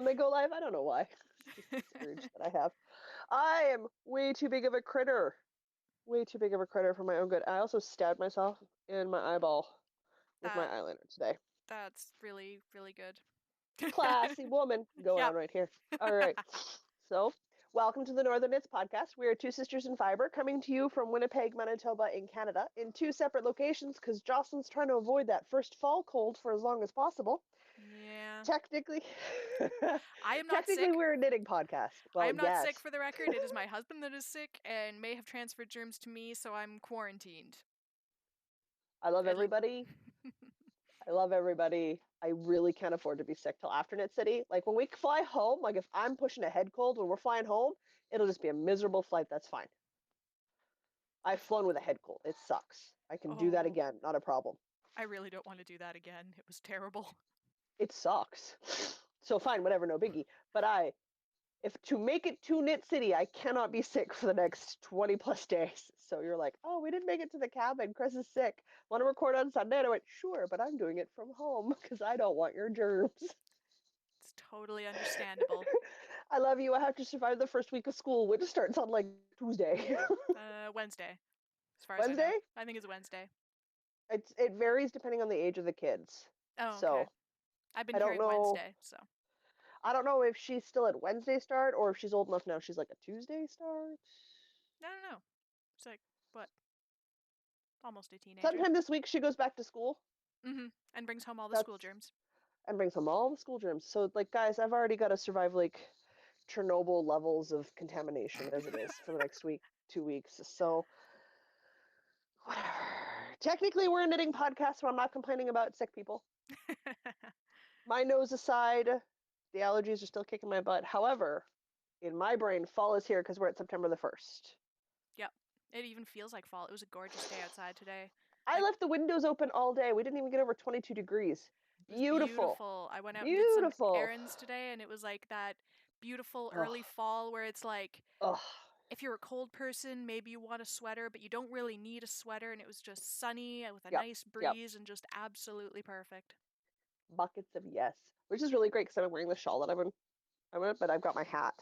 when they go live. I don't know why. It's just this urge that I have. I am way too big of a critter. Way too big of a critter for my own good. I also stabbed myself in my eyeball with my That eyeliner today. that's really, really good. Classy woman going on Yep. right here. All right. So, welcome to the Northern Knits podcast. We are two sisters in fiber coming to you from Winnipeg, Manitoba, in Canada, in two separate locations because Jocelyn's trying to avoid that first fall cold for as long as possible. Yeah. Technically, I am not technically, sick. we're a knitting podcast. I Well, am not sick yes. for the record. It is my husband that is sick and may have transferred germs to me, so I'm quarantined. I love At le- everybody. I love everybody. I really can't afford to be sick till after Knit City. Like when we fly home, like if I'm pushing a head cold when we're flying home, it'll just be a miserable flight. That's fine. I've flown with a head cold. It sucks. I can do that oh, again. Not a problem. I really don't want to do that again. It was terrible. It sucks. So fine, whatever, no biggie. But if to make it to Knit City, I cannot be sick for the next 20 plus days. So you're like, oh, we didn't make it to the cabin. Chris is sick. Want to record on Sunday? And I went, sure, but I'm doing it from home because I don't want your germs. It's totally understandable. I love you. I have to survive the first week of school, which starts on like Tuesday. Wednesday, as far as I know. Wednesday? I think it's Wednesday. It varies depending on the age of the kids. Oh, okay. So I've been I don't hearing know. Wednesday, so I don't know if she's still at Wednesday start or if she's old enough now she's like a Tuesday start. I don't know. It's like what? Almost a teenager. Sometime this week she goes back to school. And brings home all the school That's germs. and brings home all the school germs. So like guys, I've already got to survive like Chernobyl levels of contamination as it is for the next week, 2 weeks. So whatever. Technically we're a knitting podcast, so I'm not complaining about sick people. My nose aside, the allergies are still kicking my butt. However, in my brain, fall is here because we're at September the 1st. Yep. It even feels like fall. It was a gorgeous day outside today. I Like, left the windows open all day. We didn't even get over 22 degrees. it was Beautiful. beautiful. I went out and did some Beautiful. errands today, and it was like that beautiful early Ugh. fall where it's like, Ugh. if you're a cold person, maybe you want a sweater, but you don't really need a sweater, and it was just sunny with a Yep. nice Yep. breeze and just absolutely perfect. Buckets of yes, which is really great because I'm wearing the shawl that I'm in, but I've got my hat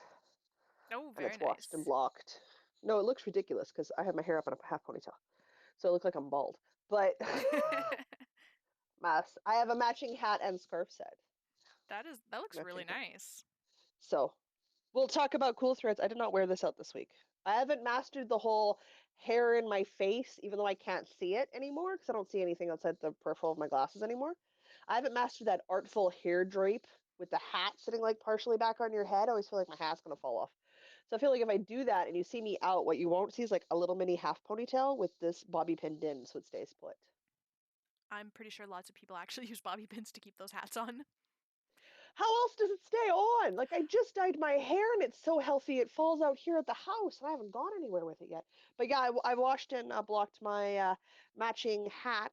Oh, and very it's washed and nice. blocked. No, it looks ridiculous because I have my hair up in a half ponytail, so I look like I'm bald. But mass, I have a matching hat and scarf set. That looks really Matching hat. nice. So we'll talk about cool threads. I did not wear this out this week. I haven't mastered the whole hair in my face, even though I can't see it anymore because I don't see anything outside the peripheral of my glasses anymore. I haven't mastered that artful hair drape with the hat sitting like partially back on your head. I always feel like my hat's gonna fall off. So I feel like if I do that and you see me out, what you won't see is like a little mini half ponytail with this bobby pinned in so it stays put. I'm pretty sure lots of people actually use bobby pins to keep those hats on. How else does it stay on? Like I just dyed my hair and it's so healthy it falls out here at the house and I haven't gone anywhere with it yet. But yeah, I washed and blocked my matching hat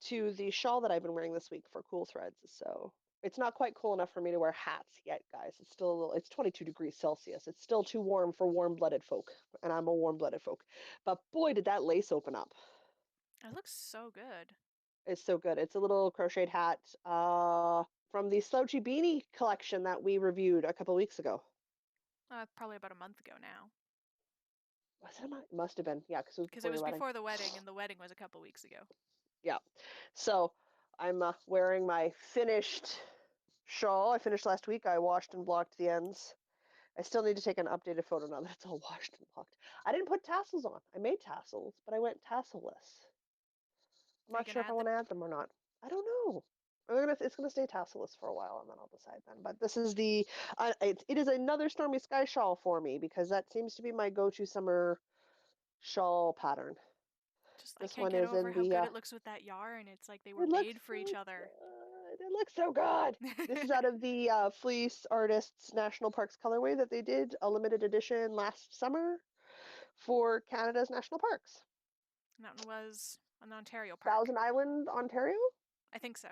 to the shawl that I've been wearing this week for cool threads. So it's not quite cool enough for me to wear hats yet, guys. It's still a little, it's 22 degrees Celsius. It's still too warm for warm-blooded folk, and I'm a warm-blooded folk. But boy, did that lace open up. It looks so good. It's so good. It's a little crocheted hat from the Slouchy Beanie collection that we reviewed a couple weeks ago. Probably about a month ago now. Was it? It must have been. Yeah, because it was Because it before your was wedding. before the wedding, and the wedding was a couple weeks ago. Yeah. So I'm wearing my finished shawl. I finished last week. I washed and blocked the ends. I still need to take an updated photo now that it's all washed and blocked. I didn't put tassels on. I made tassels, but I went tasselless. I'm Are you not gonna sure if I add the? want to add them or not. I don't know. It's gonna stay tasselless for a while, and then I'll decide then. But this is it is another stormy sky shawl for me because that seems to be my go-to summer shawl pattern. Just I This can't one get is over in how the good it looks with that yarn. It's like they were it looks made for each so other. good. It looks so good. This is out of the Fleece Artists National Parks colorway that they did a limited edition last summer for Canada's national parks. And that one was an Ontario park. Thousand Island, Ontario? I think so.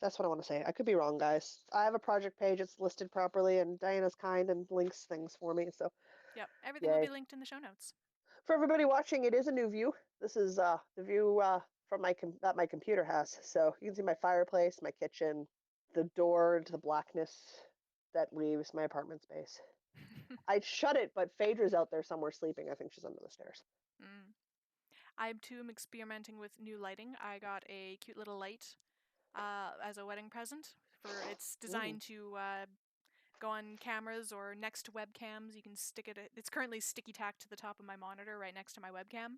That's what I want to say. I could be wrong, guys. I have a project page. It's listed properly, and Diana's kind and links things for me. So, Yep, everything will be yay. linked in the show notes. For everybody watching, it is a new view. This is the view from that my computer has. So you can see my fireplace, my kitchen, the door to the blackness that leaves my apartment space. I'd shut it, but Phaedra's out there somewhere sleeping. I think she's under the stairs. Mm. I too am experimenting with new lighting. I got a cute little light as a wedding present. It's Ooh, designed to go on cameras or next to webcams. You can stick it. It's currently sticky tacked to the top of my monitor, right next to my webcam.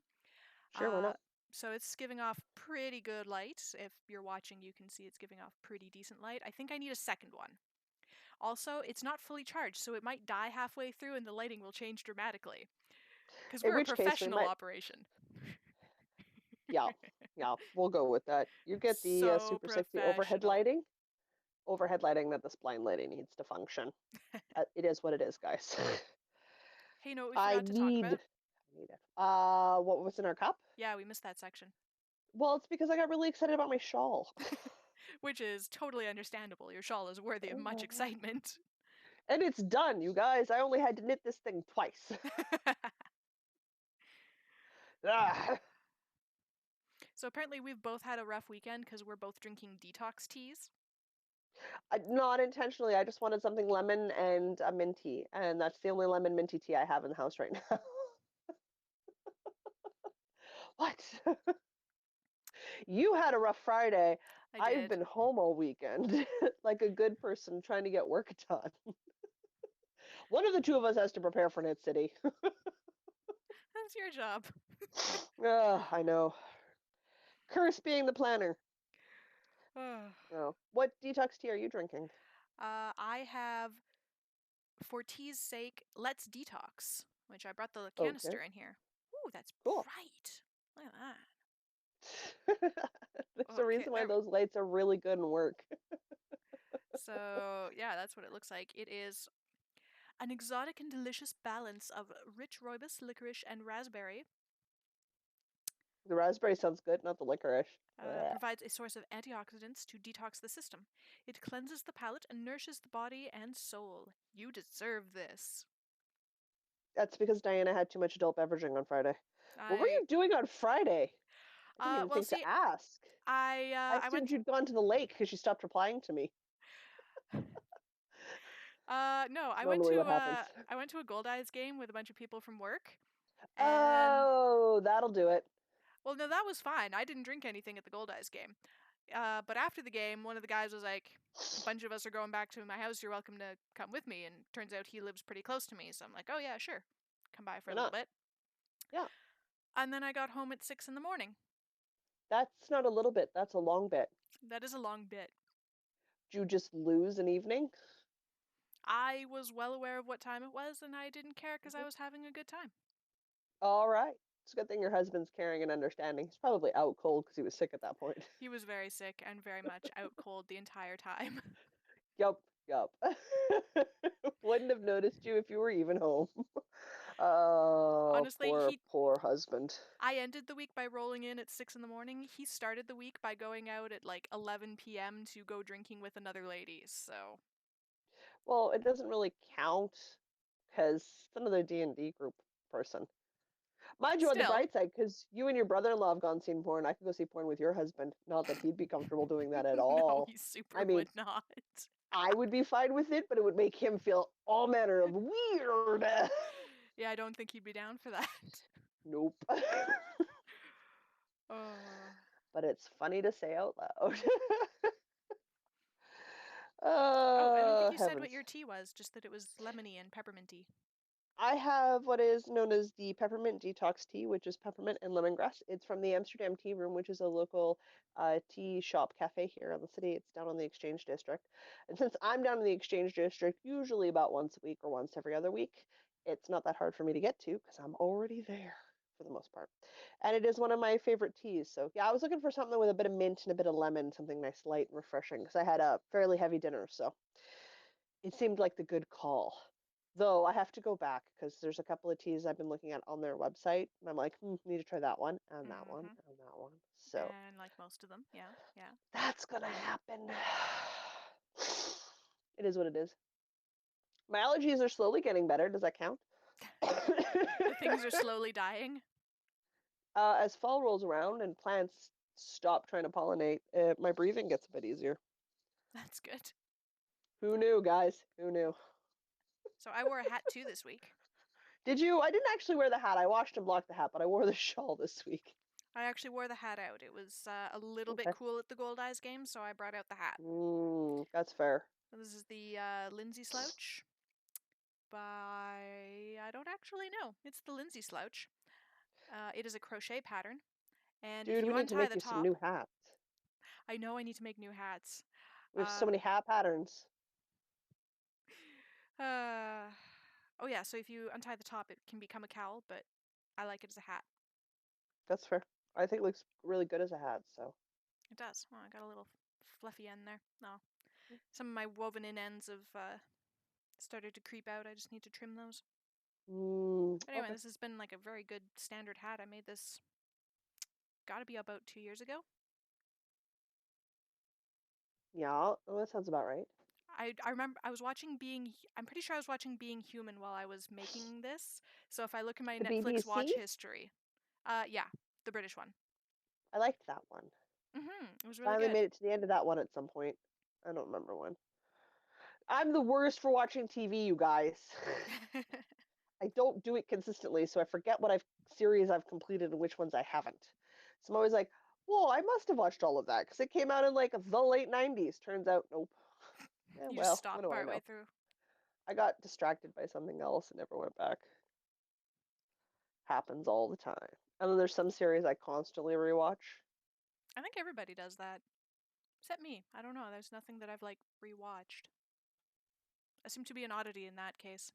sure, why Uh, not? so it's giving off pretty good light. If you're watching, you can see it's giving off pretty decent light. I think I need a second one. Also, it's not fully charged, so it might die halfway through and the lighting will change dramatically. Because In we're a which case, we professional might. operation. Yeah, yeah, we'll go with that. You get the So super sexy overhead professional. lighting. Overhead lighting that this blind lady needs to function. It is what it is, guys. Hey, you know what we I forgot to talk need. about? I need it. What was in our cup? Yeah, we missed that section. Well, it's because I got really excited about my shawl. Which is totally understandable. Your shawl is worthy of much excitement. And it's done, you guys. I only had to knit this thing twice. Ah. So apparently we've both had a rough weekend because we're both drinking detox teas. Not intentionally. I just wanted something lemon and a mint tea, and that's the only lemon minty tea I have in the house right now. What? You had a rough Friday. I I've did. been home all weekend, like a good person trying to get work done. One of the two of us has to prepare for Knit City. That's your job. I know. Curse being the planner. Oh. What detox tea are you drinking? I have, for tea's sake, Let's Detox, which I brought the Okay, canister in here. Ooh, that's cool. bright. Look at that. There's a Okay, reason why there. those lights are really good and work. So, yeah, that's what it looks like. It is an exotic and delicious balance of rich rooibos, licorice, and raspberry. The raspberry sounds good, not the licorice. Provides a source of antioxidants to detox the system. It cleanses the palate and nourishes the body and soul. You deserve this. That's because Diana had too much adult beveraging on Friday. What were I you doing on Friday? I didn't even well, think to see, ask. I I assumed went. you'd gone to the lake because you stopped replying to me. No, Normally what happens. I went to a Gold Eyes game with a bunch of people from work, and Oh, that'll do it. well, no, that was fine. I didn't drink anything at the Gold Eyes game. But after the game, one of the guys was like, "A bunch of us are going back to my house. You're welcome to come with me." And turns out he lives pretty close to me, so I'm like, "Oh yeah, sure, come by for Why a little not? bit." Yeah, And then I got home at 6 in the morning. that's not a little bit. That's a long bit. That is a long bit. Did you just lose an evening? I was well aware of what time it was, and I didn't care because I Mhm. was having a good time. All right. It's a good thing your husband's caring and understanding. He's probably out cold because he was sick at that point. He was very sick and very much out cold the entire time. Yup, yup. Wouldn't have noticed you if you were even home. Oh, Honestly, poor, he poor husband. I ended the week by rolling in at 6 in the morning. He started the week by going out at like 11 p.m. to go drinking with another lady. So Well, it doesn't really count because it's another D&D group person. Mind you, on the still, bright side, because you and your brother-in-law have gone seen porn, I could go see porn with your husband. Not that he'd be comfortable doing that at no, all. he super I mean, would not. I would be fine with it, but it would make him feel all manner of weird. Yeah, I don't think he'd be down for that. Nope. Oh. But it's funny to say out loud. Oh, I don't think you said what Heavens. your tea was, just that it was lemony and pepperminty. I have what is known as the peppermint detox tea, which is peppermint and lemongrass. It's from the Amsterdam Tea Room, which is a local tea shop cafe here in the city. It's down on the Exchange District. And since I'm down in the Exchange District, usually about once a week or once every other week, it's not that hard for me to get to because I'm already there for the most part. And it is one of my favorite teas. So yeah, I was looking for something with a bit of mint and a bit of lemon, something nice, light and refreshing, because I had a fairly heavy dinner. So it seemed like the good call. Though I have to go back because there's a couple of teas I've been looking at on their website, and I'm like, need to try that one and that one Mm-hmm. and that one. So And like most of them, yeah, yeah. that's gonna happen. It is what it is. My allergies are slowly getting better. Does that count? The things are slowly dying. As fall rolls around and plants stop trying to pollinate, my breathing gets a bit easier. That's good. Who knew, guys? Who knew? So I wore a hat too this week. Did you? I didn't actually wear the hat. I washed and blocked the hat, but I wore the shawl this week. I actually wore the hat out. It was a little bit Okay. cool at the Gold Eyes game, so I brought out the hat. That's fair. So this is the Lindsay slouch by, I don't actually know. It's the Lindsay slouch. It is a crochet pattern, and if Dude, we you need to untie make the you some new top, hats. I know I need to make new hats. We have so Uh, many hat patterns. uh, oh yeah, so if you untie the top, it can become a cowl, but I like it as a hat. That's fair. I think it looks really good as a hat, so. It does. Oh, I got a little fluffy end there. No, some of my woven in ends have started to creep out. I just need to trim those. But anyway, Okay. this has been like a very good standard hat. I made this, gotta be about 2 years ago. Yeah, well, that sounds about right. I remember I was watching I'm pretty sure I was watching Being Human while I was making this. So if I look in my The Netflix watch BBC? history, yeah, the British one. I liked that one. It was really Finally good. made it to the end of that one at some point. I don't remember when. I'm the worst for watching TV, you guys. I don't do it consistently, so I forget what series I've completed and which ones I haven't. So I'm always like, whoa, I must have watched all of that because it came out in like the late 90s. Turns out, nope. Yeah, You just well, what stopped do I partway know? through. I got distracted by something else and never went back. Happens all the time. And then there's some series I constantly rewatch. I think everybody does that, except me. I don't know. There's nothing that I've like rewatched. I seem to be an oddity in that case.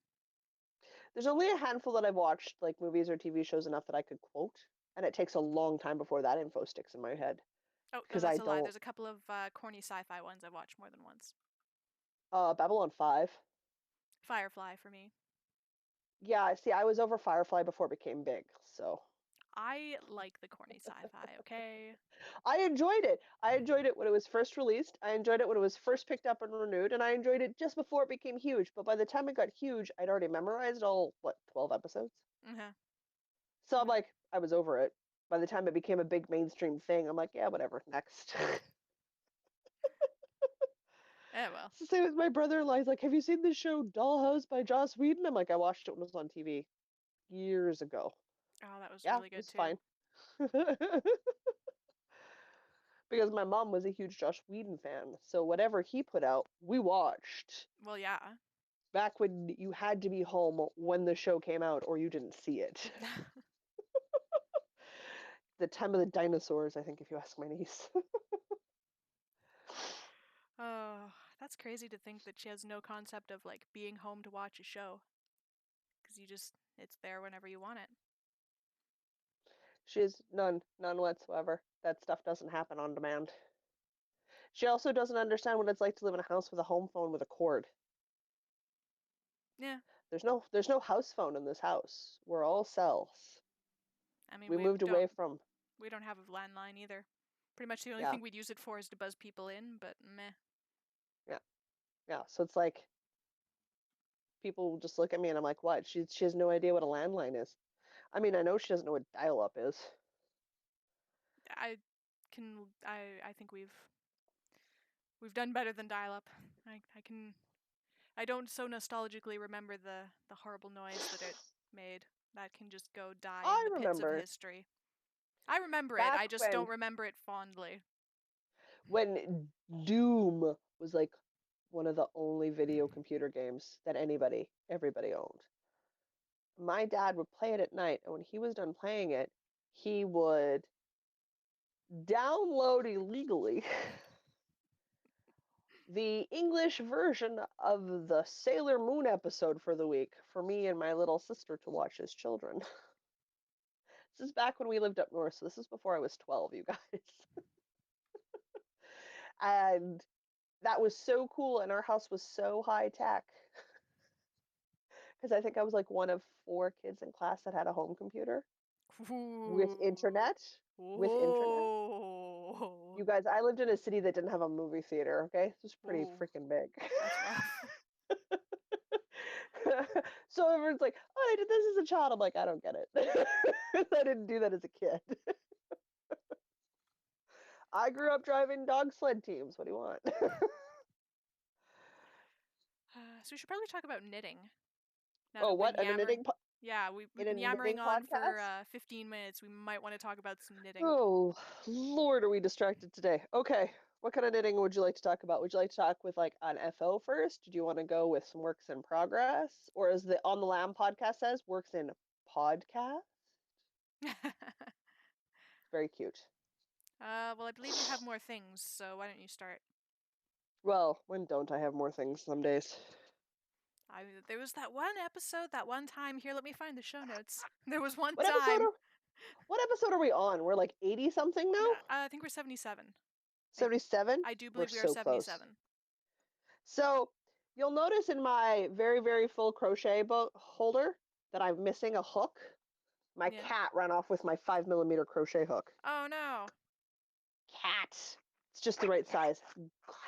There's only a handful that I've watched, like movies or TV shows, enough that I could quote, and it takes a long time before that info sticks in my head Oh no, because I that's a lie. don't. There's a couple of corny sci-fi ones I've watched more than once. Babylon 5. Firefly for me. Yeah, see, I was over Firefly before it became big, so I like the corny sci-fi. Okay. I enjoyed it. I enjoyed it when it was first released. I enjoyed it when it was first picked up and renewed, and I enjoyed it just before it became huge. But by the time it got huge, I'd already memorized all, what, 12 episodes? Uh-huh. So I'm like, I was over it. By the time it became a big mainstream thing, I'm like, yeah, whatever, next. Yeah, well. It's the same with my brother-in-law. He's like, have you seen the show Dollhouse by Joss Whedon? I'm like, I watched it when it was on TV years ago. Oh, that was Yeah, really it good was too. fine. Because my mom was a huge Joss Whedon fan. So whatever he put out, we watched. Well, yeah. Back when you had to be home when the show came out or you didn't see it. The time of the dinosaurs, I think, if you ask my niece. Oh, that's crazy to think that she has no concept of like being home to watch a show because it's there whenever you want it. She has none whatsoever. That stuff doesn't happen on demand. She also doesn't understand what it's like to live in a house with a home phone with a cord. Yeah. There's no house phone in this house. We're all cells. I mean, We moved away from we don't have a landline either. Pretty much the only yeah, thing we'd use it for is to buzz people in, but meh. yeah, yeah. So it's like people just look at me and I'm like, what? She has no idea what a landline is. I mean, I know she doesn't know what dial-up is. I I think we've done better than dial up. I don't so nostalgically remember the horrible noise that it made. That can just go die in I the pits of remember history. I remember it. back I just when don't remember it fondly. Doom was like one of the only video computer games that everybody owned. My dad would play it at night, and when he was done playing it, he would download illegally the English version of the Sailor Moon episode for the week for me and my little sister to watch as children. This is back when we lived up north, so this is before I was 12, you guys. And that was so cool, and our house was so high tech because I think I was like one of four kids in class that had a home computer with Ooh. internet. With internet. Oh. You guys, I lived in a city that didn't have a movie theater, okay? This was pretty Oh. freaking big. That's rough. So everyone's like, oh, I did this as a child. I'm like, I don't get it. I didn't do that as a kid. I grew up driving dog sled teams. What do you want? So we should probably talk about knitting. Now Oh, that we've been what? yammering. Yeah, we've In a been knitting yammering on for podcast? 15 minutes. We might want to talk about some knitting. Oh, Lord, are we distracted today? Okay. What kind of knitting would you like to talk about? Would you like to talk with like an FO first? Do you want to go with some works in progress? Or as the On the Lamb podcast says, works in podcast? Very cute. Well, I believe you have more things, so why don't you start? Well, when don't I have more things some days? There was that one episode, that one time. Here, let me find the show notes. There was one What episode time. are what episode are we on? We're like 80 something now? I think we're 77. I 77? I do We're believe we are so close. 77. So you'll notice in my very, very full crochet book holder that I'm missing a hook. My Yeah. cat ran off with my 5mm crochet hook. Oh no. Cat! It's just the right size.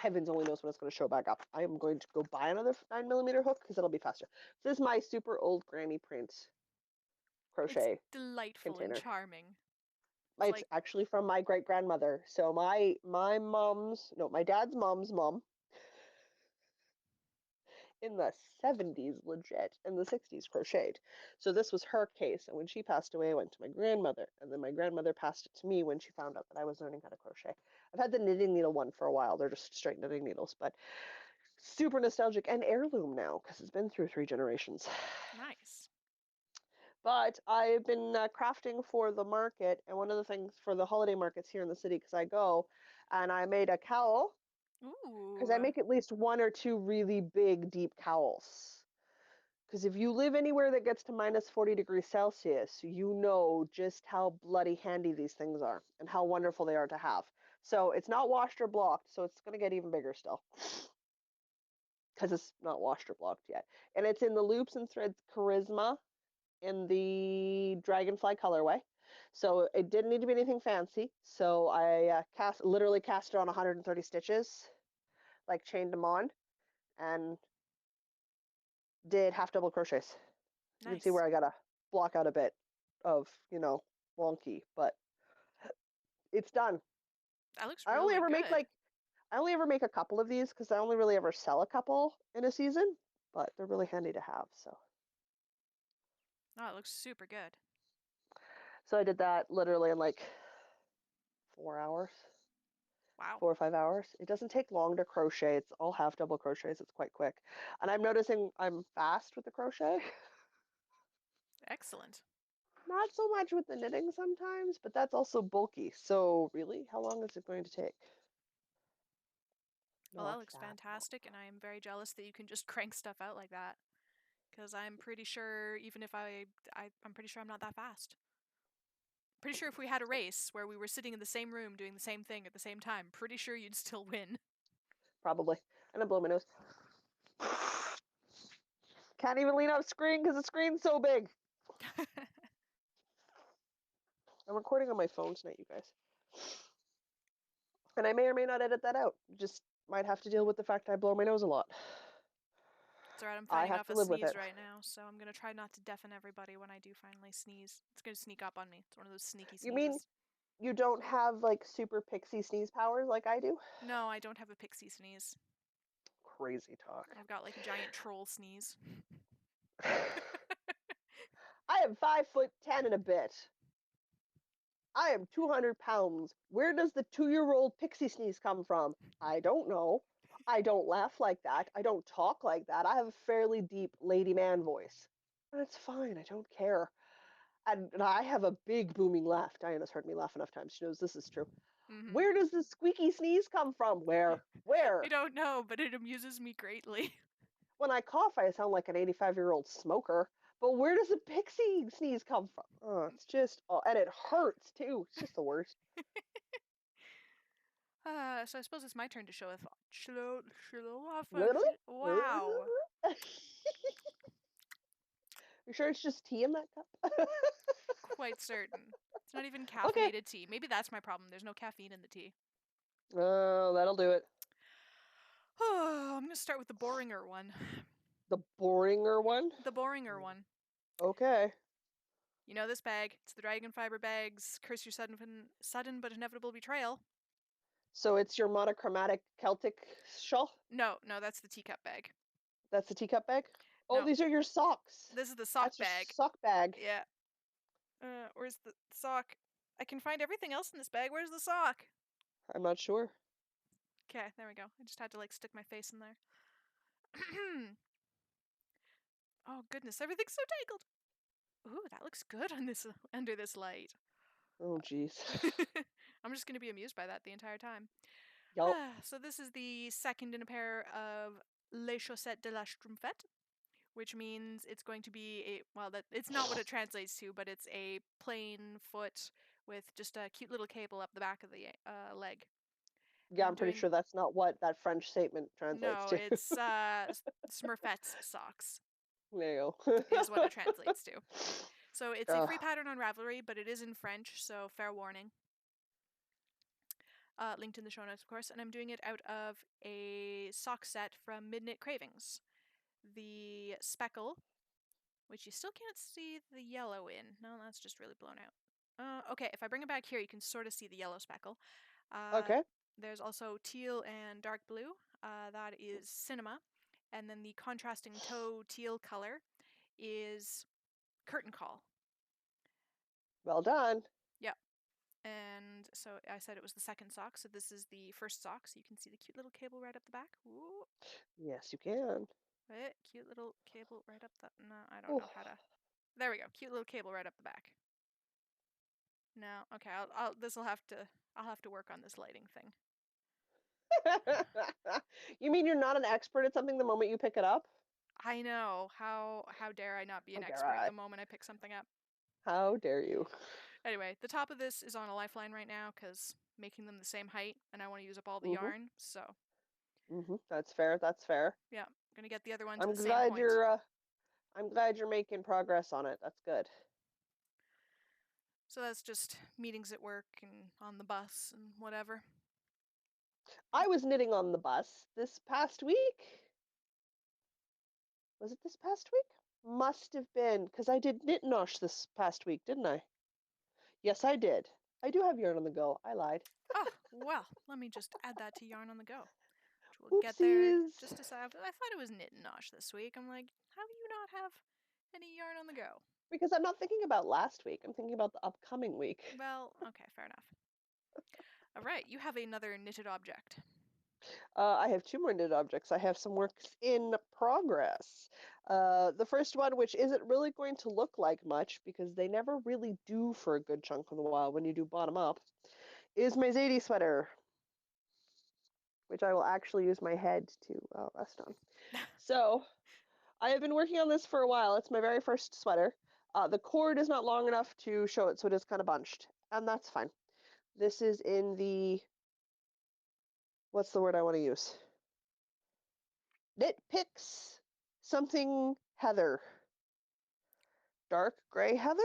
Heavens only knows when it's going to show back up. I am going to go buy another 9mm hook because it'll be faster. This is my super old granny print It's crochet delightful and container. charming. It's It's like, actually from my great grandmother. So my dad's mom's mom in the 70s legit, in the 60s crocheted. So this was her case, and when she passed away, I went to my grandmother, and then my grandmother passed it to me when she found out that I was learning how to crochet. I've had the knitting needle one for a while. They're just straight knitting needles, but super nostalgic and heirloom now because it's been through 3 generations. nice. But I've been crafting for the market, and one of the things for the holiday markets here in the city, because I go, and I made a cowl, because I Ooh. make at least one or two really big, deep cowls. Because if you live anywhere that gets to minus 40 degrees Celsius, you know just how bloody handy these things are and how wonderful they are to have. So it's not washed or blocked, so it's going to get even bigger still because it's not washed or blocked yet. And it's in the Loops and Threads Charisma in the Dragonfly colorway. So it didn't need to be anything fancy. So I literally cast it on 130 stitches, like chained them on, and did half double crochets. You can see Nice. where I gotta block out a bit of, wonky, but it's done. That looks I only really ever make good. like I only ever make a couple of these because I only really ever sell a couple in a season, but they're really handy to have. Oh, it looks super good. So I did that literally in like 4 hours, Wow. 4 or 5 hours. It doesn't take long to crochet. It's all half double crochets. It's quite quick, and I'm noticing I'm fast with the crochet. Excellent. Not so much with the knitting sometimes, but that's also bulky. So really, how long is it going to take? Well, that Not looks that long. fantastic, and I am very jealous that you can just crank stuff out like that. Because I'm pretty sure, even if I'm pretty sure I'm not that fast. Pretty sure if we had a race where we were sitting in the same room doing the same thing at the same time, pretty sure you'd still win. Probably. And I blow my nose. Can't even lean up screen because the screen's so big. I'm recording on my phone tonight, you guys. And I may or may not edit that out. Just might have to deal with the fact I blow my nose a lot. It's alright, I'm I fighting have off to a live with sneeze it. right now, so I'm gonna try not to deafen everybody when I do finally sneeze. It's gonna sneak up on me. It's one of those sneaky You mean sneezes. you don't have like super pixie sneeze powers like I do? No, I don't have a pixie sneeze. Crazy talk. I've got like a giant troll sneeze. I am 5'10" and a bit. I am 200 pounds. Where does the 2-year-old pixie sneeze come from? I don't know. I don't laugh like that. I don't talk like that. I have a fairly deep lady man voice. That's fine. I don't care. And I have a big booming laugh. Diana's heard me laugh enough times. She knows this is true. Mm-hmm. Where does the squeaky sneeze come from? Where? I Where? don't know, but it amuses me greatly. When I cough, I sound like an 85-year-old smoker. But where does a pixie sneeze come from? Oh, it's just, oh, and it hurts too. It's just the worst. So I suppose it's my turn to show off. Wow. You sure it's just tea in that cup? Quite certain. It's not even Okay. caffeinated tea. Maybe that's my problem. There's no caffeine in the tea. Oh, that'll do it. Oh, I'm gonna start with the boringer one. The boringer one? The boringer one. Okay. You know this bag. It's the Dragon Fiber Bags Curse Your Sudden but Inevitable Betrayal. So it's your monochromatic Celtic shawl? No, that's the teacup bag. That's the teacup bag? Oh, No, these are your socks. this is the sock That's your bag. sock bag. Yeah. Where's the sock? I can find everything else in this bag. Where's the sock? I'm not sure. Okay, there we go. I just had to like stick my face in there. Oh goodness, everything's so tangled. Ooh, that looks good on this under this light. Oh, jeez. I'm just gonna be amused by that the entire time. Yup. So this is the second in a pair of Les Chaussettes de la Schtroumpfette, which means it's going to be a that it's not what it translates to, but it's a plain foot with just a cute little cable up the back of the leg. And Yeah, I'm I'm pretty doing sure that's not what that French statement translates no, to. it's Smurfette's socks There you is what go. it translates to. So it's a Ugh. free pattern on Ravelry, but it is in French, so fair warning. Linked in the show notes, of course, and I'm doing it out of a sock set from Midnight Cravings. The speckle, which you still can't see the yellow in. No, that's just really blown out. Okay, if I bring it back here, you can sort of see the yellow speckle. Uh, Okay. there's also teal and dark blue. That is cinema. And then the contrasting toe teal color is curtain call. Well done. Yep. And so I said it was the second sock, so this is the first sock, so you can see the cute little cable right up the back. Ooh, Yes, you can. right, cute little cable right up the. No, I don't know Oh. how to. There we go, cute little cable right up the back. No, okay, this'll have to. I'll have to work on this lighting thing. You mean you're not an expert at something the moment you pick it up? I know how dare I not be How an dare expert I? the moment I pick something up. How dare you? Anyway, the top of this is on a lifeline right now because making them the same height, and I want to use up all the Mm-hmm. yarn. So Mm-hmm. That's fair. That's fair. yeah, I'm gonna get the other one to I'm the same glad point. I'm glad you're making progress on it. That's good. So that's just meetings at work and on the bus and whatever. I was knitting on the bus this past week. Was it this past week? Must have been, because I did knit nosh this past week, didn't I? Yes, I did. I do have yarn on the go. I lied. Oh, well, let me just add that to Yarn on the Go, which we'll get there Oopsies. just a sec. I thought it was Knit and Nosh this week. I'm like, how do you not have any Yarn on the Go? Because I'm not thinking about last week. I'm thinking about the upcoming week. Well, okay, fair enough. All right, you have another knitted object. I have two more knitted objects. I have some works in progress. The first one, which isn't really going to look like much because they never really do for a good chunk of the while when you do bottom up, is my Zadie sweater, which I will actually use my head to rest on. So I have been working on this for a while. It's my very first sweater. The cord is not long enough to show it, so it is kind of bunched, and that's fine. This is in the, what's the word I want to use? Knit Picks something heather. Dark gray heather?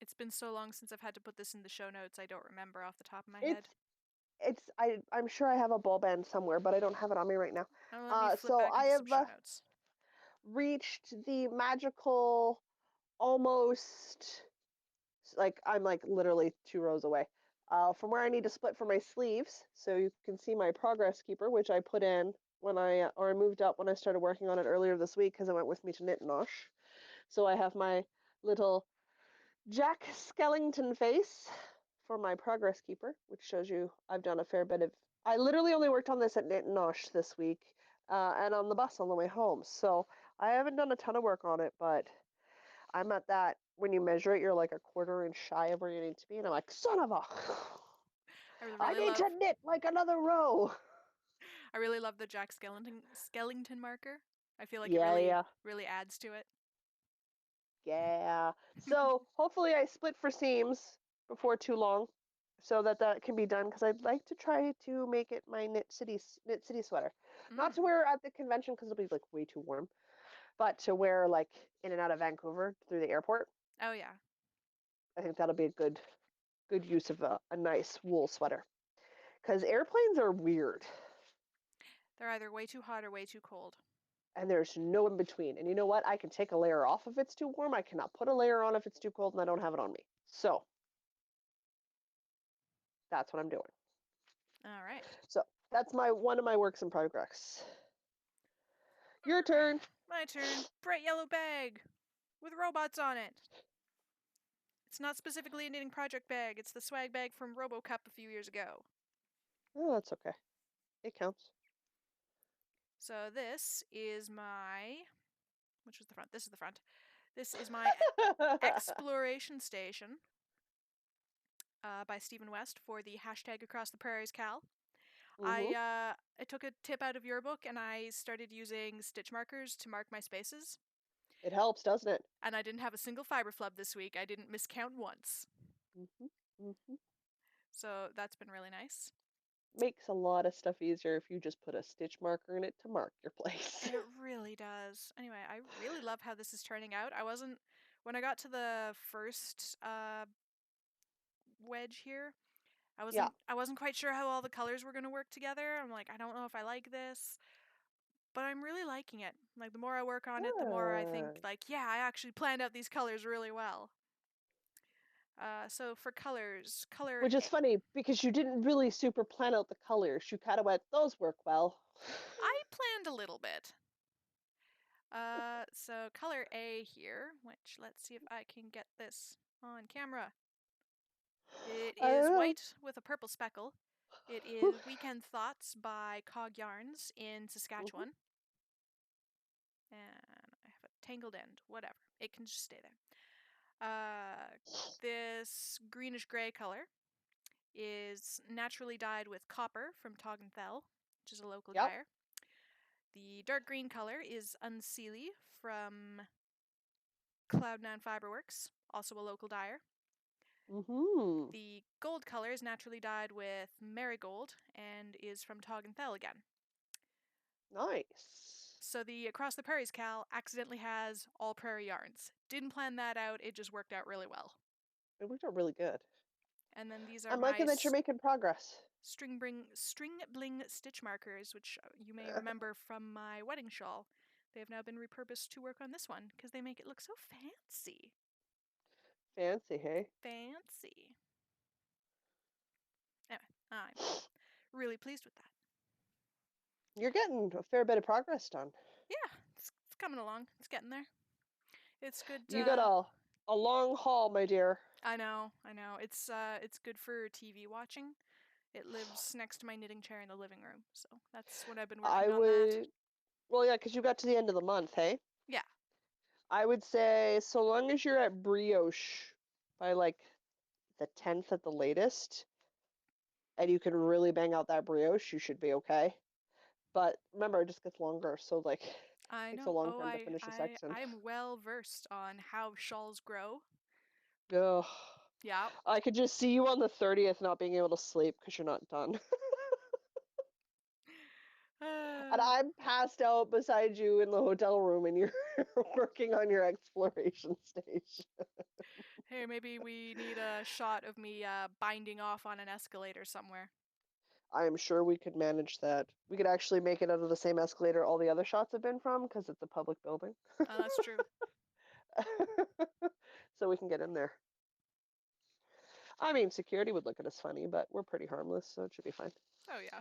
It's been so long since I've had to put this in the show notes, I don't remember off the top of my head. I'm sure I have a ball band somewhere, but I don't have it on me right now. Oh, let me flip So back I into some have show notes. reached the magical almost, like I'm like literally 2 rows away from where I need to split for my sleeves. So you can see my progress keeper, which I put in when I moved up when I started working on it earlier this week because it went with me to Knit Nosh. So I have my little Jack Skellington face for my progress keeper, which shows you I've done a fair bit of. I literally only worked on this at Knit Nosh this week and on the bus on the way home. So I haven't done a ton of work on it, but I'm at that. When you measure it, you're like a quarter inch shy of where you need to be. And I'm like, son of a. I I really need to love knit like another row. I really love the Jack Skellington marker. I feel like it Yeah, really yeah, really adds to it. yeah. So hopefully I split for seams before too long so that that can be done because I'd like to try to make it my knit city sweater. Not to Mm. wear at the convention because it'll be like way too warm, but to wear like in and out of Vancouver through the airport. Oh yeah. I think that'll be a good use of a nice wool sweater because airplanes are weird They're either way too hot or way too cold. and there's no in between. And you know what? I can take a layer off if it's too warm. I cannot put a layer on if it's too cold and I don't have it on me. So that's what I'm doing. All right. So that's my one of my works in progress. Your turn. My turn. Bright yellow bag with robots on it. It's not specifically a knitting project bag. It's the swag bag from RoboCup a few years ago. Oh, that's okay. It counts. So this is my... Which was the front? This is the front. This is my exploration station by Stephen West for the hashtag Across the Prairies Cal. Mm-hmm. I took a tip out of your book and I started using stitch markers to mark my spaces. It helps, doesn't it? And I didn't have a single fiber flub this week. I didn't miscount once. Mm-hmm. Mm-hmm. So that's been really nice. Makes a lot of stuff easier if you just put a stitch marker in it to mark your place. It really does. Anyway, I really love how this is turning out. When I got to the first wedge here, Yeah. I wasn't quite sure how all the colors were going to work together. I'm like, I don't know if I like this, but I'm really liking it. Like the more I work on it, the more I think Good. like, yeah, I actually planned out these colors really well. So for colors, color Which is funny because you didn't really super plan out the colors. You kind of went, those work well. I planned a little bit. So color A here, which let's see if I can get this on camera. It I is don't white with a purple speckle. It know. is Weekend Thoughts by Cog Yarns in Mhm. Saskatchewan. And I have a tangled end, whatever. It can just stay there. This greenish gray color is naturally dyed with copper from Toggenthal, which is a local Yep. dyer. The dark green color is Unseelie from Cloud9 Fiberworks, also a local dyer. Mm-hmm. The gold color is naturally dyed with marigold and is from Toggenthal again. Nice. So the Across the Prairies Cal accidentally has all prairie yarns. Didn't plan that out, it just worked out really well. It worked out really good. And then these are I'm my liking that you're making progress. string bling stitch markers, which you may remember from my wedding shawl. They have now been repurposed to work on this one because they make it look so fancy. Fancy, hey? Fancy. Anyway, I'm really pleased with that. You're getting a fair bit of progress done. Yeah, it's coming along. It's getting there. It's good. You got a long haul, my dear. I know. It's good for TV watching. It lives next to my knitting chair in the living room, so that's when I've been I working on that. would, well, yeah, because you got to the end of the month, hey? Yeah, I would say so long as you're at brioche by like the 10th at the latest, and you can really bang out that brioche, you should be okay. But remember, it just gets longer, so like I takes a know. long Oh, time to finish a section. I am well versed on how shawls grow. Ugh. Yeah. I could just see you on the 30th not being able to sleep because you're not done. And Uh, I'm passed out beside you in the hotel room and you're working on your exploration station. hey, maybe we need a shot of me binding off on an escalator somewhere. I'm sure we could manage that. We could actually make it out of the same escalator all the other shots have been from because it's a public building. That's true. So we can get in there. I mean, security would look at us funny, but we're pretty harmless, so it should be fine. Oh yeah.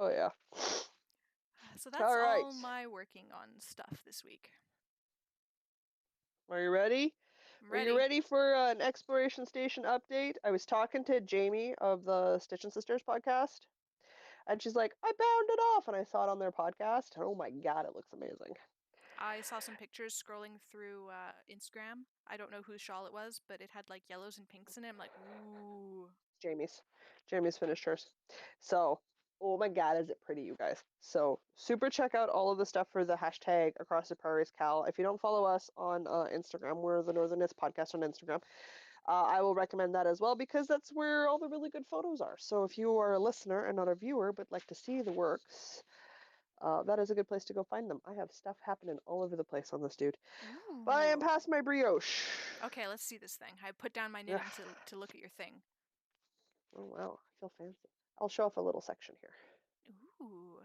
Oh, yeah. So that's All right. all my working on stuff this week. Are you ready? I'm Are you ready. ready for an exploration station update? I was talking to Jamie of the Stitch and Sisters podcast, and she's like, I bound it off, and I saw it on their podcast, and oh my God, it looks amazing. I saw some pictures scrolling through Instagram. I don't know whose shawl it was, but it had like yellows and pinks in it. I'm like, ooh, Jamie's. Jamie's finished hers. So, oh my God, is it pretty, you guys. So, super check out all of the stuff for the hashtag Across the Prairies Cal. If you don't follow us on Instagram, we're the Northern Knits Podcast on Instagram. I will recommend that as well because that's where all the really good photos are. So, if you are a listener and not a viewer but like to see the works, that is a good place to go find them. I have stuff happening all over the place on this dude. But I am ooh. past my brioche. Okay, let's see this thing. I put down my Ugh. knitting to look at your thing. Oh wow, I feel fancy. I'll show off a little section here. Ooh,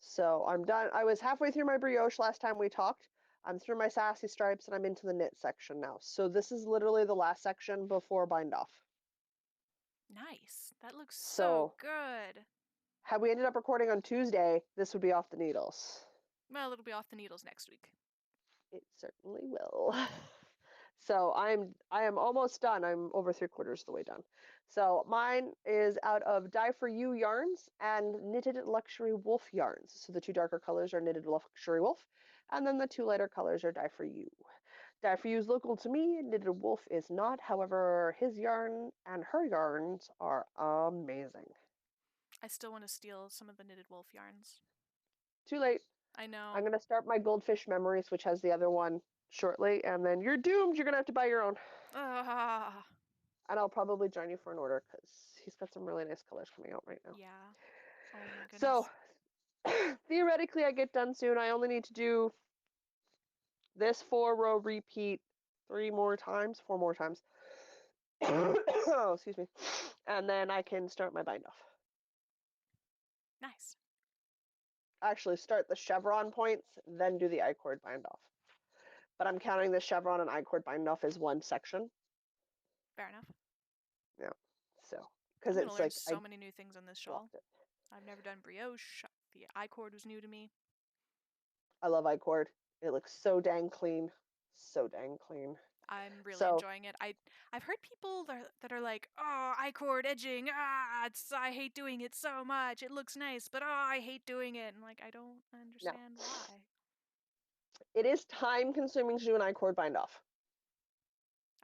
So I'm done. I was halfway through my brioche last time we talked. I'm through my sassy stripes and I'm into the knit section now. So this is literally the last section before bind off. nice. That looks so So good. had we ended up recording on Tuesday, this would be off the needles. Well, it'll be off the needles next week. It certainly will. So I am almost done. I'm over 3/4 of the way done. So mine is out of Dye for You yarns and Knitted Luxury Wolf yarns. So the two darker colors are Knitted Luxury Wolf, and then the two lighter colors are Dye for You. Dye for You is local to me. Knitted Wolf is not. However, his yarn and her yarns are amazing. I still want to steal some of the knitted wolf yarns. Too late. I I'm know. gonna start my Goldfish Memories, which has the other one shortly, and then you're doomed. You're gonna have to buy your own. Ah, And I'll probably join you for an order because he's got some really nice colors coming out right now. yeah. Oh my So goodness. theoretically, I get done soon. I only need to do this 4-row repeat 4 more times. Oh, excuse me. And then I can start my bind off. Nice. Actually, start the chevron points, then do the I-cord bind off. But I'm counting the chevron and I-cord bind off as one section. Fair enough. Yeah. So, because I'm gonna it's learn like so I many new things on this shawl. blocked it. I've never done brioche. The I-cord was new to me. I love I-cord. It looks so dang clean. So dang clean. I'm really So enjoying it. I've heard people that are like, oh, I-cord edging. I hate doing it so much. It looks nice, but I hate doing it. And like, I don't no, understand why. it is time consuming to do an I-cord bind off.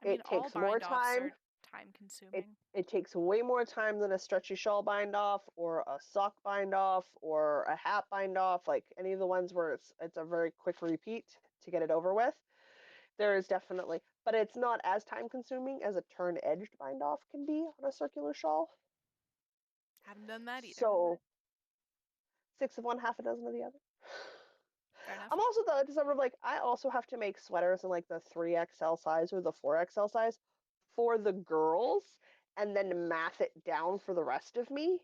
I mean, It all takes more bind offs time. are time It consuming. it takes way more time than a stretchy shawl bind off or a sock bind off or a hat bind off, like any of the ones where it's a very quick repeat to get it over with. There is definitely, but it's not as time consuming as a turn edged bind off can be on a circular shawl. Haven't done that either. So 6 of one, half a dozen of the other. Fair enough. I'm also the sort of like I also have to make sweaters in like the 3XL size or the 4XL size for the girls and then math it down for the rest of me.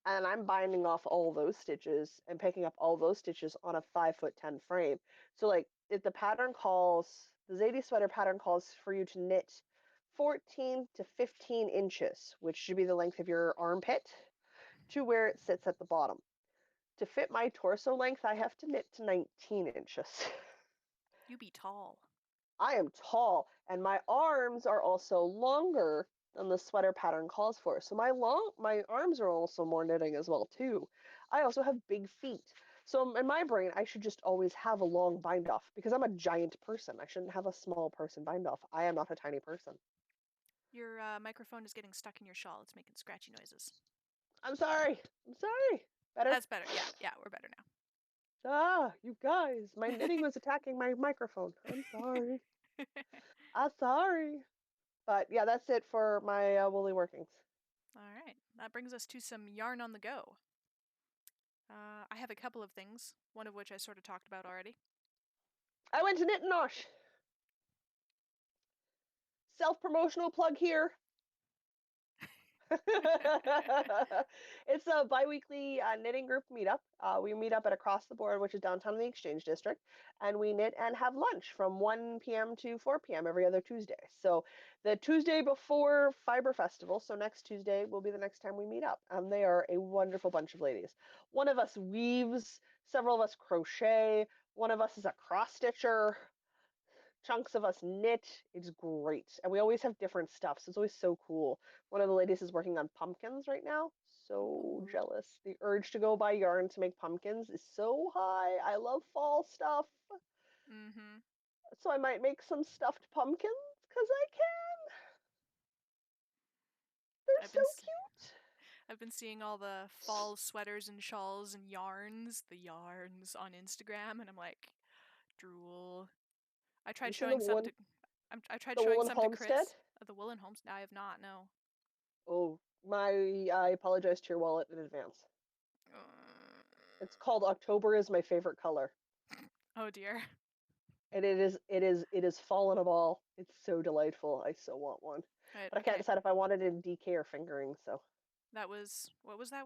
And I'm binding off all those stitches and picking up all those stitches on a 5'10" frame. So like if the pattern calls, the Zadie sweater pattern calls for you to knit 14 to 15 inches, which should be the length of your armpit, to where it sits at the bottom. To fit my torso length, I have to knit to 19 inches. You be tall. I am tall, and my arms are also longer than the sweater pattern calls for. So my arms are also more knitting as well too. I also have big feet. So in my brain, I should just always have a long bind off because I'm a giant person. I shouldn't have a small person bind off. I am not a tiny person. Your microphone is getting stuck in your shawl. It's making scratchy noises. I'm sorry. I'm sorry. Better. That's better. Yeah, yeah, we're better Ah, you guys, my knitting was attacking my microphone. I'm sorry. now. I'm sorry. But yeah, that's it for my woolly workings. All right. That brings us to some yarn on the go. I have a couple of things, one of which I sort of talked about already. I went to Knit and Nosh. Self-promotional plug here. It's a bi-weekly knitting group meetup. We meet up at Across the Board, which is downtown in the Exchange District, and we knit and have lunch from 1 p.m. to 4 p.m. every other Tuesday. So the Tuesday before Fiber Festival, so next Tuesday will be the next time we meet up. And they are a wonderful bunch of ladies. One of us weaves, several of us crochet, one of us is a cross stitcher, chunks of us knit. It's great. And we always have different stuff. So it's always so cool. One of the ladies is working on pumpkins right now. So Ooh. jealous. The urge to go buy yarn to make pumpkins is so high. I love fall stuff. Mm-hmm. So I might make some stuffed pumpkins because I can. They're I've so been cute. I've been seeing all the fall sweaters and shawls and yarns, the yarns on Instagram, and I'm like, drool. I Have you tried seen the showing some woolen to I tried the showing woolen some to homestead? Chris. The woolen homes. I have not. No. Oh, I apologize to your wallet in advance. It's called October is my favorite color. Oh dear. And it is fallen a ball. It's so delightful. I so want one. Right. But I can't Okay. decide if I want it in DK or fingering, so. That was what was that?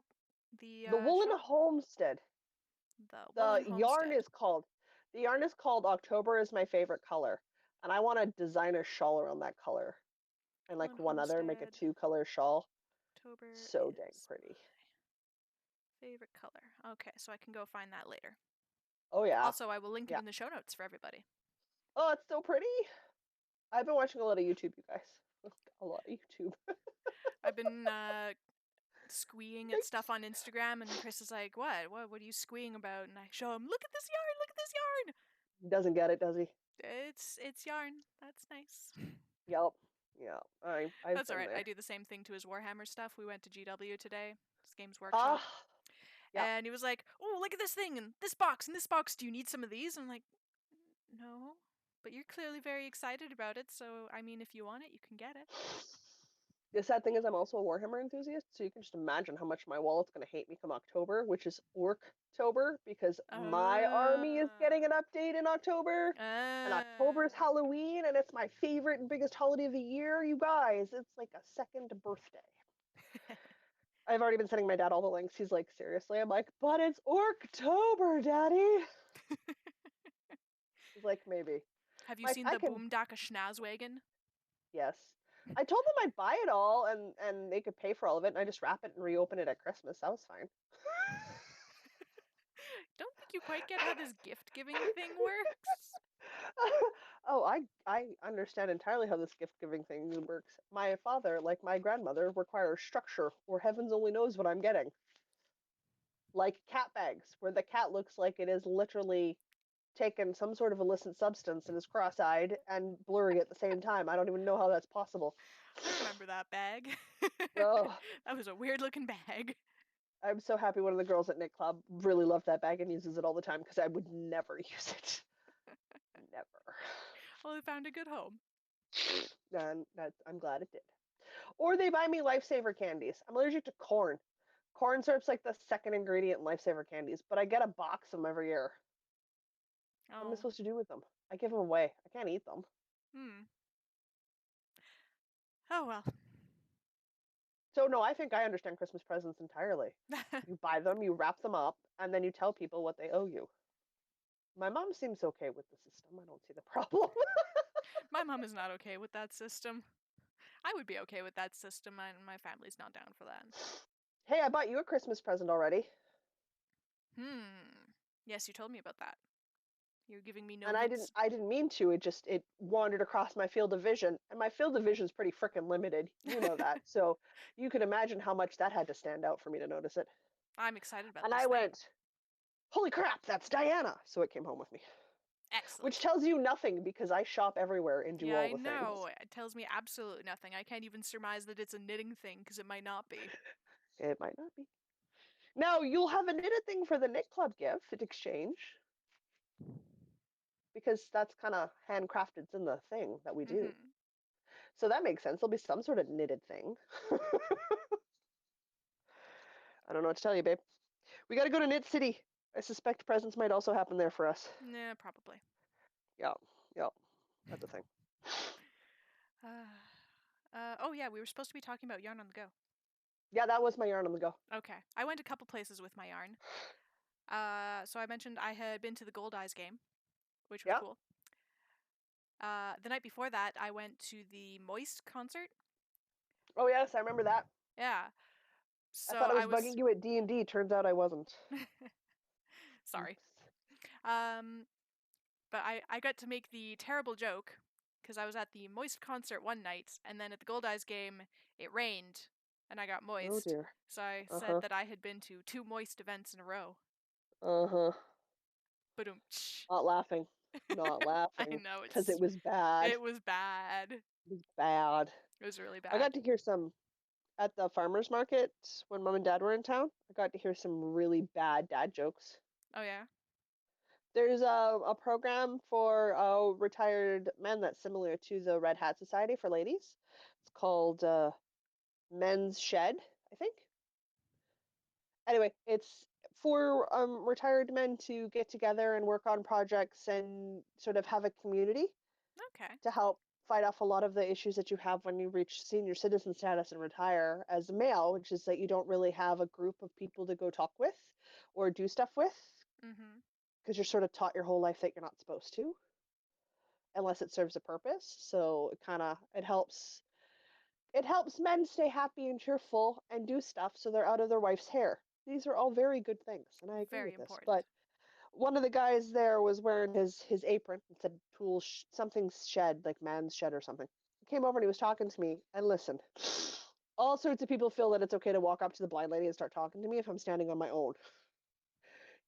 The The woolen shawl? homestead. The The woolen yarn homestead. is called the yarn is called October is my favorite color. And I want to design a shawl around that color. And Woolen like one other, make a homestead. 2-color shawl. October So is my dang pretty. favorite color. Okay, so I can go find that later. Oh yeah. Also, I will link it Yeah. in the show notes for everybody. Oh, it's so pretty. I've been watching a lot of YouTube, you guys. A lot of YouTube. I've been squeeing at stuff on Instagram, and Chris is like, What are you squeeing about?" And I show him, "Look at this yarn! Look at this yarn!" Doesn't get it, does he? It's yarn. That's nice. Yep. Yeah. I've That's all been right. I there. do the same thing to his Warhammer stuff. We went to GW today, his Games Workshop, Ah. Yeah. and he was like, "Oh, look at this thing and this box and this box. Do you need some of these?" I'm like, "No, but you're clearly very excited about it. So I mean, if you want it, you can get it." The sad thing is I'm also a Warhammer enthusiast, so you can just imagine how much my wallet's gonna hate me come October, which is Orktober, because my army is getting an update in October. And October is Uh. Halloween, and it's my favorite and biggest holiday of the year, you guys. It's like a second birthday. I've already been sending my dad all the links. He's like, seriously? I'm like, but it's Orktober, Daddy. He's like, maybe. Have you Like, seen I the can, Boomdaka Schnazwagon? yes. I told them I'd buy it all and they could pay for all of it, and I just wrap it and reopen it at Christmas. That was fine. Don't think you quite get how this gift giving thing works. Oh, I understand entirely how this gift giving thing works. My father, like my grandmother, requires structure, or heavens only knows what I'm getting. Like cat bags, where the cat looks like it is literally taken some sort of illicit substance and is cross-eyed and blurry at the same time. I don't even know how that's possible. I remember that bag. Oh, That was a weird looking bag. I'm so happy one of the girls at Knit Club really loved that bag and uses it all the time because I would never use it. Never. Well, it found a good home. And I'm glad it did. Or they buy me lifesaver candies. I'm allergic to corn. Corn syrup's like the second ingredient in lifesaver candies, but I get a box of them every year. What am I Oh. supposed to do with them? I give them away. I can't eat them. Hmm. Oh well. So no, I think I understand Christmas presents entirely. You buy them, you wrap them up, and then you tell people what they owe you. My mom seems okay with the system. I don't see the problem. My mom is not okay with that system. I would be okay with that system, and my family's not down for that. Hey, I bought you a Christmas present already. Yes, you told me about that. You're giving me no And hints. I didn't mean to. It wandered across my field of vision. And my field of vision is pretty freaking limited. You know that. So you can imagine how much that had to stand out for me to notice it. I'm excited about And this I thing. went, holy crap, that's Diana. So it came home with me. Which Excellent. tells you nothing because I shop everywhere and do Yeah, all I the things. know. It tells me absolutely nothing. I can't even surmise that it's a knitting thing because it might not be. It might not be. Now you'll have a knitted thing for the knit club gift at exchange because that's kind of handcrafted. It's in the thing that we do. Mm-hmm. So that makes sense. There'll be some sort of knitted thing. I don't know what to tell you, babe. We got to go to Knit City. I suspect presents might also happen there for us. Yeah, probably. Yeah, yeah, that's a thing. Oh yeah, we were supposed to be talking about yarn on the go. Yeah, that was my yarn on the go. Okay, I went a couple places with my yarn. So I mentioned I had been to the Gold Eyes game, which was Yeah. cool. The night before that, I went to the Moist concert. Oh yes, I remember that. Yeah. I So thought I I was was. bugging you at D&D. Turns out I wasn't. Sorry. Oops. Um, but I got to make the terrible joke because I was at the Moist concert one night, and then at the Gold Eyes game, it rained, and I got Oh moist. dear. So I Uh said huh. that I had been to 2 moist events in a row. Uh huh. But Not laughing. Not I laughing know because it was bad. it was bad. It was bad. It was really I bad. got to hear some at the farmers market when mom and dad were in town. I got to hear some really bad dad jokes. Oh yeah. There's a program for retired men that's similar to the Red Hat Society for ladies. It's called Men's Shed, I think. Anyway, it's for retired men to get together and work on projects and sort of have a community Okay. to help fight off a lot of the issues that you have when you reach senior citizen status and retire as a male, which is that you don't really have a group of people to go talk with or do stuff with Mhm. because you're sort of taught your whole life that you're not supposed to unless it serves a purpose. So it helps men stay happy and cheerful and do stuff so they're out of their wife's hair. These are all very good things, and I agree Very with this. But important. one of the guys there was wearing his apron. It said tool something shed, like man's shed or something. He came over and he was talking to me. And listen, all sorts of people feel that it's okay to walk up to the blind lady and start talking to me if I'm standing on my own.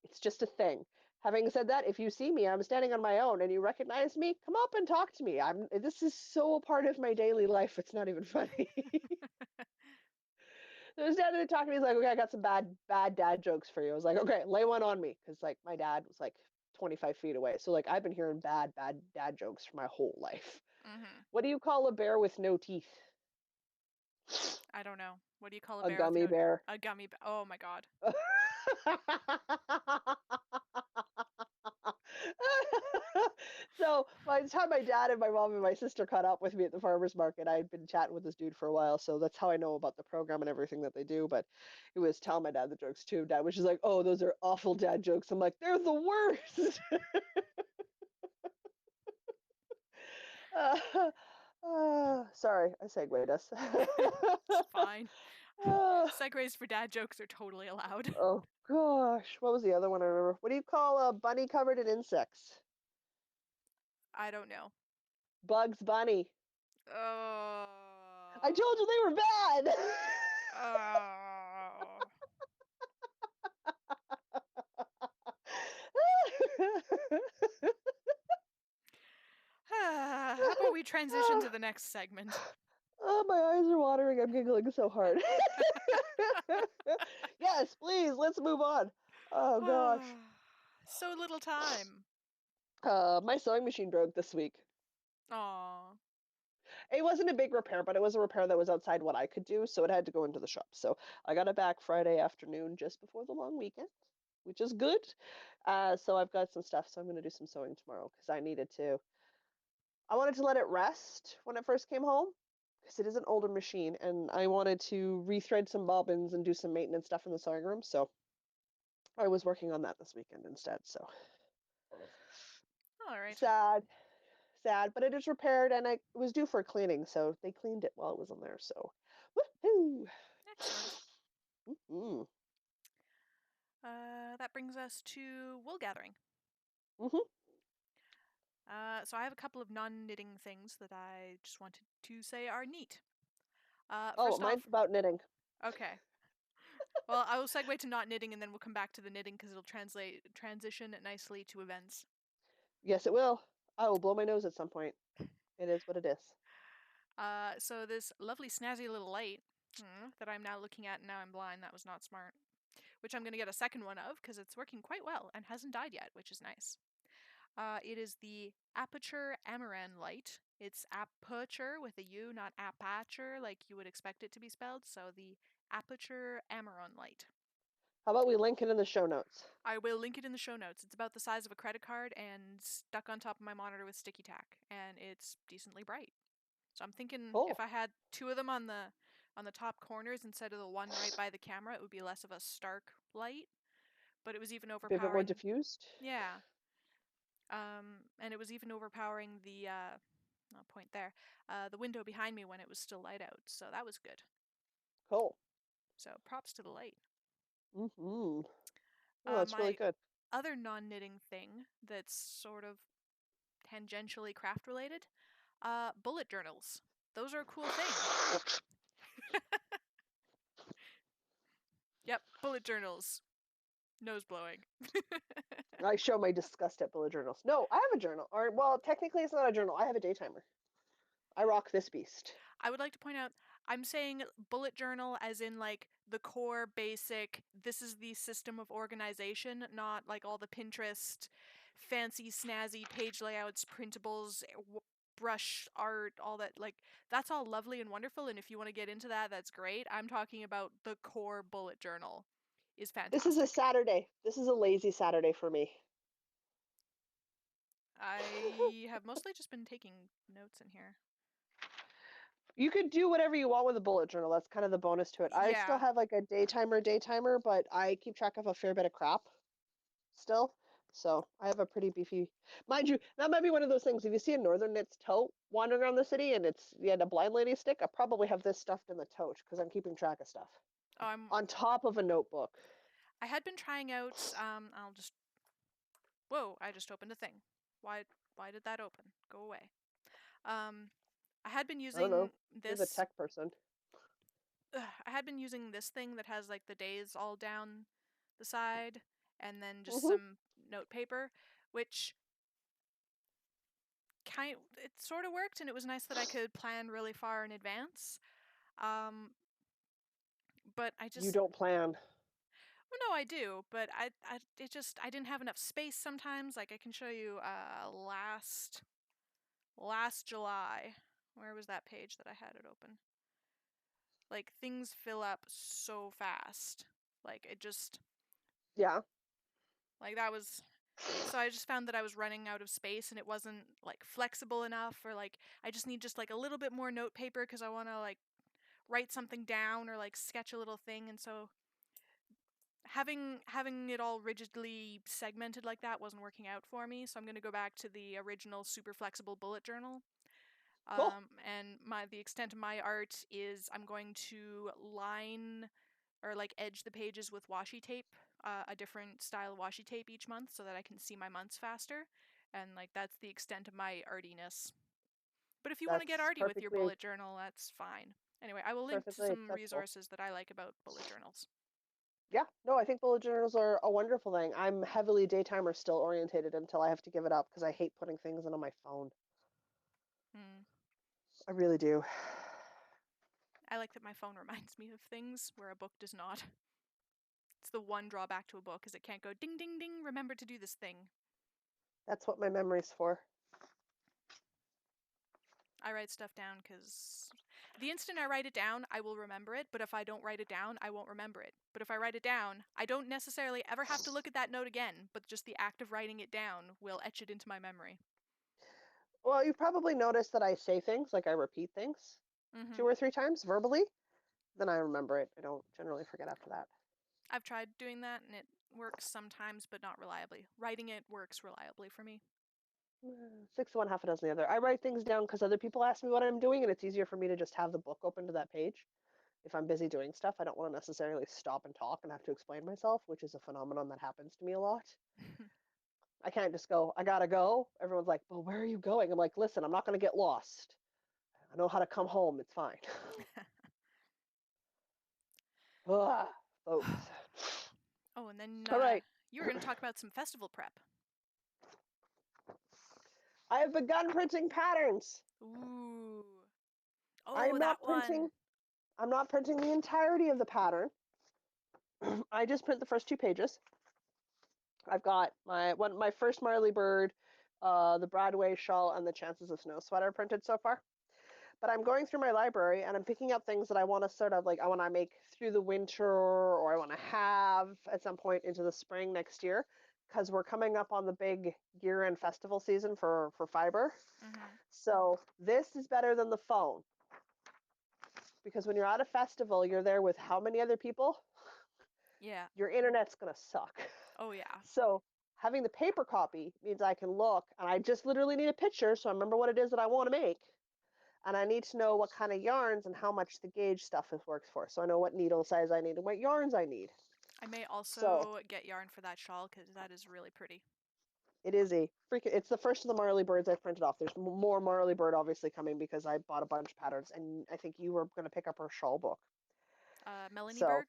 It's just a thing. Having said that, if you see me, I'm standing on my own and you recognize me, come up and talk to me. This is so a part of my daily life. It's not even funny. So he's standing there talking to me. He's like, okay, I got some bad dad jokes for you. I was like, okay, lay one on me. Because, like, my dad was, like, 25 feet away. So, like, I've been hearing bad dad jokes for my whole life. Mm-hmm. What do you call a bear with no teeth? I don't know. What do you call a A bear with gummy no... bear. A gummy bear. Oh my god. So by the time my dad and my mom and my sister caught up with me at the farmer's market, I'd been chatting with this dude for a while, so that's how I know about the program and everything that they do. But it was telling my dad the jokes too. Dad was just like, "Oh, those are awful dad jokes." I'm like, "They're the worst." uh, sorry, I segued us. It's fine. uh, Segues for dad jokes are totally allowed. oh gosh, what was the other one I remember? What do you call a bunny covered in insects? I don't know. Bugs Bunny. I Oh. told you they were bad. Oh. How about we transition to the next segment? Oh, my eyes are watering. I'm giggling so hard. Yes, please, let's move on. Oh gosh. So little time. My sewing machine broke this week. Aw. It wasn't a big repair, but it was a repair that was outside what I could do, so it had to go into the shop. So I got it back Friday afternoon just before the long weekend, which is good. So I've got some stuff, so I'm going to do some sewing tomorrow because I needed to. I wanted to let it rest when it first came home because it is an older machine, and I wanted to rethread some bobbins and do some maintenance stuff in the sewing room. So I was working on that this weekend instead. So All right. sad, sad, but it is repaired and it was due for cleaning, so they cleaned it while it was in there. So, woohoo! Excellent. Mm-hmm. That brings us to wool gathering. Mm-hmm. So I have a couple of non-knitting things that I just wanted to say are neat. Oh, First mine's off, about knitting. okay. Well, I will segue to not knitting, and then we'll come back to the knitting because it'll transition nicely to events. Yes, it will. I will blow my nose at some point. It is what it is. So this lovely snazzy little light that I'm now looking at, and now I'm blind. That was not smart. Which I'm going to get a second one of because it's working quite well and hasn't died yet, which is nice. It is the Aperture Amaran light. It's aperture with a U, not aperture like you would expect it to be spelled. So the Aperture Amaran light. How about we link it in the show notes? I will link it in the show notes. It's about the size of a credit card and stuck on top of my monitor with sticky tack, and it's decently bright. So I'm thinking if Cool. I had two of them on the top corners instead of the one right by the camera, it would be less of a stark light, but it was even Be a bit more overpowering. diffused. Yeah. And it was even overpowering the point there, the window behind me when it was still light out. So that was good. Cool. So props to the light. Mm-hmm. Oh, that's really My good. other non-knitting thing that's sort of tangentially craft related, bullet journals. Those are a cool thing. Yep, bullet journals. Nose blowing. I show my disgust at bullet journals. No, I have a journal. Or, well, technically it's not a journal. I have a daytimer. I rock this beast. I would like to point out I'm saying bullet journal as in like the core basic, this is the system of organization, not like all the Pinterest fancy snazzy page layouts, printables, brush art, all that. Like that's all lovely and wonderful, and if you want to get into that, that's great. I'm talking about the core bullet journal is This is a fantastic. Saturday. This is a lazy Saturday for me. I have mostly just been taking notes in here. You could do whatever you want with a bullet journal. That's kind of the bonus to it. I still Yeah. have like a daytimer, but I keep track of a fair bit of crap still. So I have a pretty beefy. Mind you, that might be one of those things. If you see a Northern Knits tote wandering around the city and it's a blind lady stick, I probably have this stuffed in the tote because I'm keeping track of stuff I'm on top of a notebook. I had been trying out I'll just Whoa, I just opened a thing. Why did that open? Go away. Um, I had been I don't know. using You're the this. tech person. I had been using this thing that has like the days all down the side, and then just Hmm. some note paper, which it sort of worked, and it was nice that I could plan really far in advance. Um, but I You just don't plan. well, no, I do, but I didn't have enough space sometimes. Like I can show you last July. Where was that page that I had it open? Like things fill up so fast. Like it just Yeah. like that was so I just found that I was running out of space and it wasn't like flexible enough, or like I just need just like a little bit more note paper because I want to like write something down or like sketch a little thing. And so having it all rigidly segmented like that wasn't working out for me, so I'm going to go back to the original super flexible bullet journal. Cool. And the extent of my art is I'm going to line or like edge the pages with washi tape, a different style of washi tape each month, so that I can see my months faster. And like that's the extent of my artiness. But if you want to get That's arty with your perfectly bullet journal, that's fine. Anyway, I will link to perfectly some acceptable. resources that I like about bullet journals. Yeah, no, I think bullet journals are a wonderful thing. I'm heavily daytimer still orientated until I have to give it up because I hate putting things in on my phone. Hmm. I really do. I like that my phone reminds me of things where a book does not. It's the one drawback to a book is it can't go ding ding ding, remember to do this thing. That's what my memory's for. I write stuff down because the instant I write it down, I will remember it, but if I don't write it down, I won't remember it. But if I write it down, I don't necessarily ever have to look at that note again, but just the act of writing it down will etch it into my memory. Well, you've probably noticed that I say things, like I repeat things Mm-hmm. 2 or 3 times verbally. Then I remember it. I don't generally forget after that. I've tried doing that and it works sometimes, but not reliably. Writing it works reliably for me. 6 of one, half a dozen the other. I write things down because other people ask me what I'm doing, and it's easier for me to just have the book open to that page. If I'm busy doing stuff, I don't want to necessarily stop and talk and have to explain myself, which is a phenomenon that happens to me a lot. I can't just go, I gotta go. Everyone's like, well, where are you going? I'm like, listen, I'm not going to get lost. I know how to come home. It's fine. Ugh, folks. Oh, and then All right. you were going to talk about some festival prep. I have begun printing patterns. Ooh. I Oh, am that not printing. one. I'm not printing the entirety of the pattern. I just print the first 2 pages. I've got my first Marley Bird, the Broadway shawl, and the Chances of Snow sweater printed so far. But I'm going through my library and I'm picking up things that I want to sort of like I want to make through the winter or I want to have at some point into the spring next year because we're coming up on the big year-end festival season for fiber. Mm-hmm. So this is better than the phone because when you're at a festival, you're there with how many other people? Yeah. Your internet's gonna suck. Oh, yeah. So having the paper copy means I can look and I just literally need a picture so I remember what it is that I want to make. And I need to know what kind of yarns and how much the gauge stuff works for. So I know what needle size I need and what yarns I need. I may So also get yarn for that shawl because that is really pretty. it is a freaking, it's the first of the Marley Birds I've printed off. There's more Marley Bird obviously coming because I bought a bunch of patterns and I think you were going to pick up her shawl book. Melanie So Berg?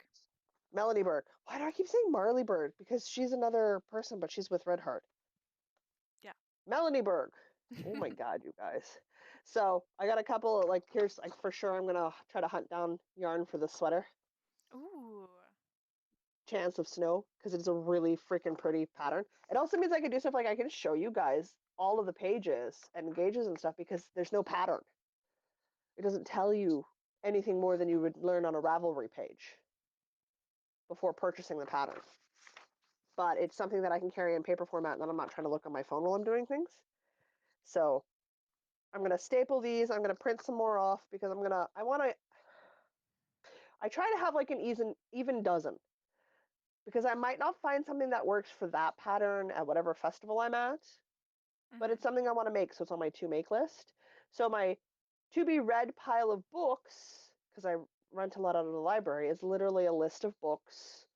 Melanie Bird. Why do I keep saying Marley Bird? Because she's another person, but she's with Red Heart. Yeah. Melanie Berg. Oh my God, you guys. So I got a couple, like, here's, like, for sure I'm going to try to hunt down yarn for the sweater. Ooh. Chance of Snow, because it's a really freaking pretty pattern. It also means I can do stuff like I can show you guys all of the pages and gauges and stuff because there's no pattern. It doesn't tell you anything more than you would learn on a Ravelry page before purchasing the pattern. But it's something that I can carry in paper format and then I'm not trying to look on my phone while I'm doing things. So I'm going to staple these. I'm going to print some more off because I try to have like an even dozen because I might not find something that works for that pattern at whatever festival I'm at, but Mm-hmm. it's something I want to make, so it's on my to make list. So my to be read pile of books, because I rent a lot out of the library, is literally a list of books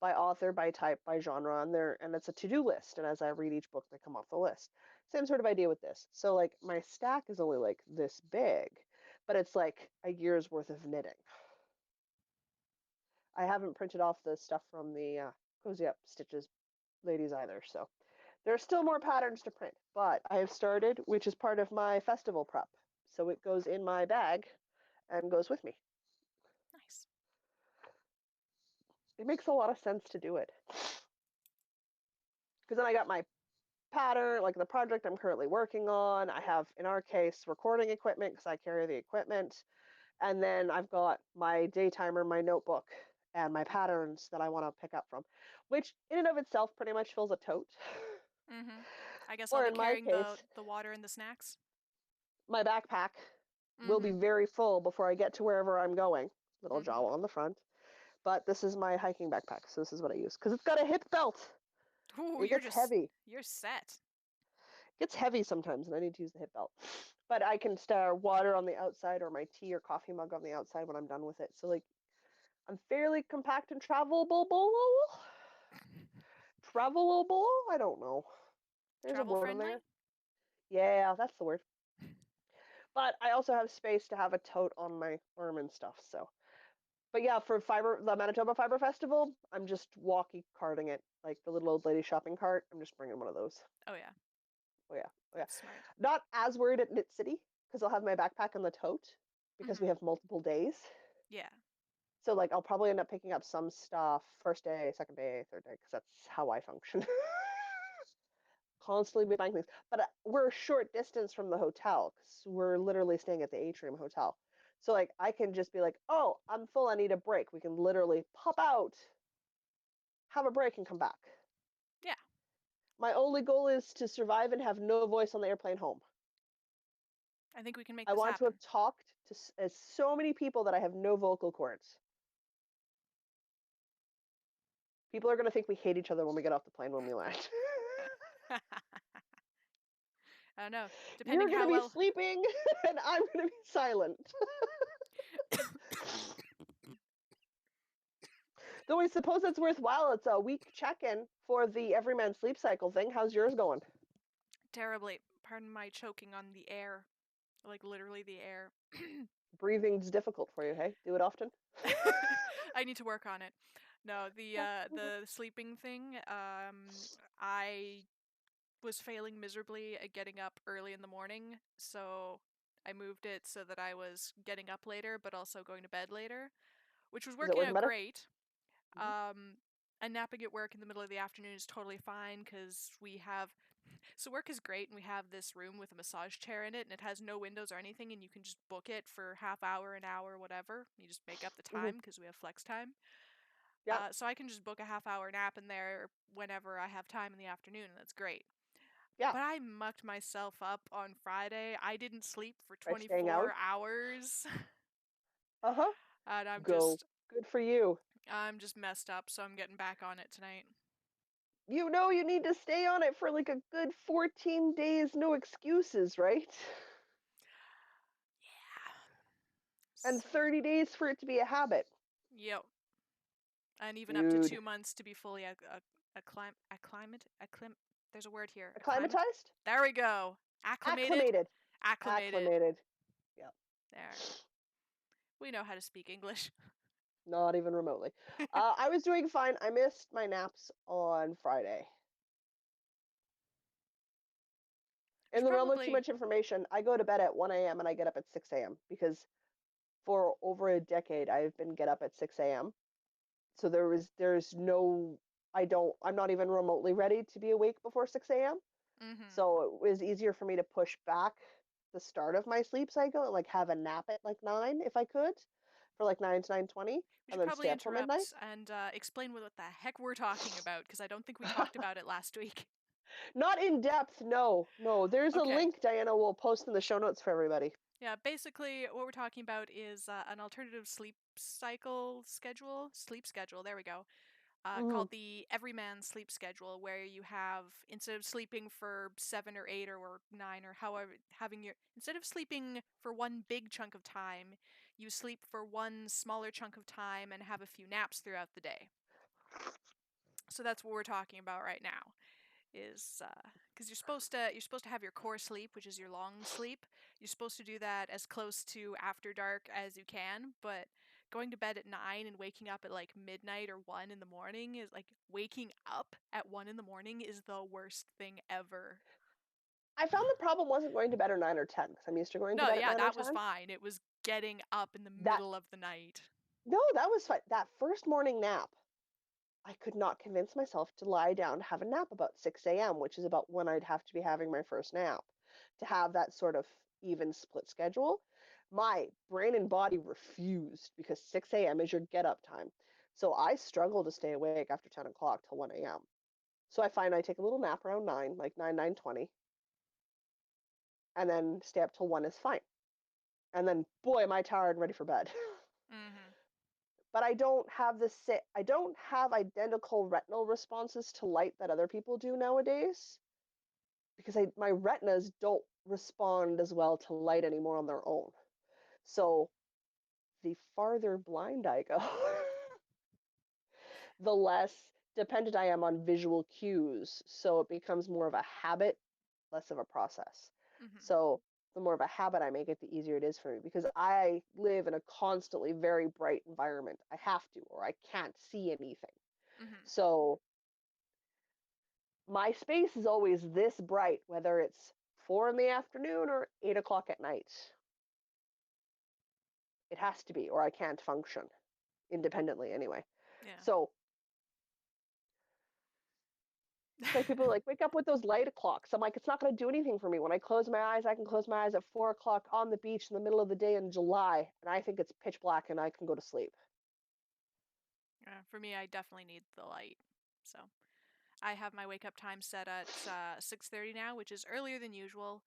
by author, by type, by genre, and it's a to-do list. And as I read each book, they come off the list. Same sort of idea with this. So like my stack is only like this big, but it's like a year's worth of knitting. I haven't printed off the stuff from the Cozy Up Stitches ladies either, so there are still more patterns to print, but I have started, which is part of my festival prep. So it goes in my bag and goes with me. Nice. It makes a lot of sense to do it. Because then I got my pattern, like the project I'm currently working on. I have, in our case, recording equipment because I carry the equipment. And then I've got my day timer, my notebook, and my patterns that I want to pick up from, which in and of itself pretty much fills a tote. Mm-hmm. I guess I'll Or be in my carrying the case, the water and the snacks. my backpack will be Mm-hmm. very full before I get to wherever I'm going. Little Mm-hmm. jowl on the front. But this is my hiking backpack, so this is what I use. Because it's got a hip belt. Ooh, It gets heavy. you're set. It gets heavy sometimes, and I need to use the hip belt. But I can store water on the outside or my tea or coffee mug on the outside when I'm done with it. So, like, I'm fairly compact and travelable. Travelable? I don't know. There's a Travel word in there. friendly? Yeah, that's the word. But I also have space to have a tote on my arm and stuff. So, but yeah, for the Manitoba Fiber Festival, I'm just walkie carting it, like the little old lady shopping cart. I'm just bringing one of those. Oh yeah, Oh yeah, oh yeah. that's smart. Not as worried at Knit City because I'll have my backpack in the tote because we Mm-hmm. have multiple days. Yeah. So like I'll probably end up picking up some stuff first day, second day, third day because that's how I function. Constantly buying things. But we're a short distance from the hotel because we're literally staying at the Atrium Hotel. So like I can just be like, oh, I'm full. I need a break. We can literally pop out, have a break, and come back. Yeah. My only goal is to survive and have no voice on the airplane home. I think we can make I this want to have happen. talked to so many people that I have no vocal cords. People are going to think we hate each other when we get off the plane when we land. I don't know. You're Depending going to how be well. sleeping and I'm going to be silent. Though I suppose it's worthwhile. It's a week check-in for the Everyman sleep cycle thing. How's yours going? Terribly. Pardon my choking on the air. Like literally the air. Breathing's difficult for you, hey? Do it often? I need to work on it. No, the sleeping thing. I was failing miserably at getting up early in the morning, so I moved it so that I was getting up later, but also going to bed later, which was Is it working working out better? great. Mm-hmm. And napping at work in the middle of the afternoon is totally fine because we have so work is great and we have this room with a massage chair in it and it has no windows or anything and you can just book it for half hour, an hour, whatever. You just make up the Mm-hmm. time because we have flex time. Yeah. So I can just book a half hour nap in there whenever I have time in the afternoon and that's great. Yeah. But I mucked myself up on Friday. I didn't sleep for By staying 24 out? hours Uh-huh. and Go. Good for you. I'm just messed up, so I'm getting back on it tonight. You know you need to stay on it for like a good 14 days, no excuses, right? Yeah. And So, 30 days for it to be a habit. yep. And even up to Dude. 2 months to be fully acclim. There's a word here. Acclimate. Acclimatized? There we go. Acclimated. Acclimated. Acclimated. Acclimated. Yeah. There. We know how to speak English. Not even remotely. I was doing fine. I missed my naps on Friday. We In should the realm of too probably. much information, I go to bed at 1 a.m. and I get up at 6 a.m. because for over a decade I've been get up at 6 a.m. So there's no I'm not even remotely ready to be awake before 6 a.m. Mm-hmm. So it was easier for me to push back the start of my sleep cycle and like have a nap at like 9 if I could for like 9 to 9:20 We and should then stay probably up till midnight. interrupt and explain what the heck we're talking about because I don't think we talked about it last week. Not in depth, no. No, there's a Okay. link Diana will post in the show notes for everybody. Yeah, basically what we're talking about is an alternative sleep schedule, there we go, Hmm. called the Everyman Sleep Schedule, where you have, instead of sleeping for 7 or 8 or 9 or however, instead of sleeping for one big chunk of time, you sleep for one smaller chunk of time and have a few naps throughout the day. So that's what we're talking about right now. Is because you're supposed to have your core sleep, which is your long sleep. You're supposed to do that as close to after dark as you can, but going to bed at 9 and waking up at like midnight or 1 in the morning is like waking up at 1 in the morning is the worst thing ever. I found the problem wasn't going to bed at 9 or 10 because I'm used to going to No, bed at yeah, 9 or that was 10. fine. It was getting up in the That middle of the night. no, that was fine. That first morning nap, I could not convince myself to lie down to have a nap about 6 a.m., which is about when I'd have to be having my first nap, to have that sort of even split schedule. My brain and body refused because 6 a.m. is your get up time. So I struggle to stay awake after 10 o'clock till 1 a.m. So I find I take a little nap around 9, like 9, 9:20, and then stay up till 1 is fine. And then, boy, am I tired and ready for bed. Mm-hmm. But I don't have identical retinal responses to light that other people do nowadays because my retinas don't respond as well to light anymore on their own. So the farther blind I go, the less dependent I am on visual cues. So it becomes more of a habit, less of a process. Mm-hmm. So the more of a habit I make it, the easier it is for me because I live in a constantly very bright environment. I have to, or I can't see anything. Mm-hmm. So my space is always this bright, whether it's 4 in the afternoon or 8 o'clock at night. It has to be, or I can't function independently anyway. Yeah. So it's like people are like, wake up with those light clocks. I'm like, it's not going to do anything for me. When I close my eyes, I can close my eyes at 4 o'clock on the beach in the middle of the day in July, and I think it's pitch black and I can go to sleep. For me, I definitely need the light. So I have my wake up time set at 6:30 now, which is earlier than usual.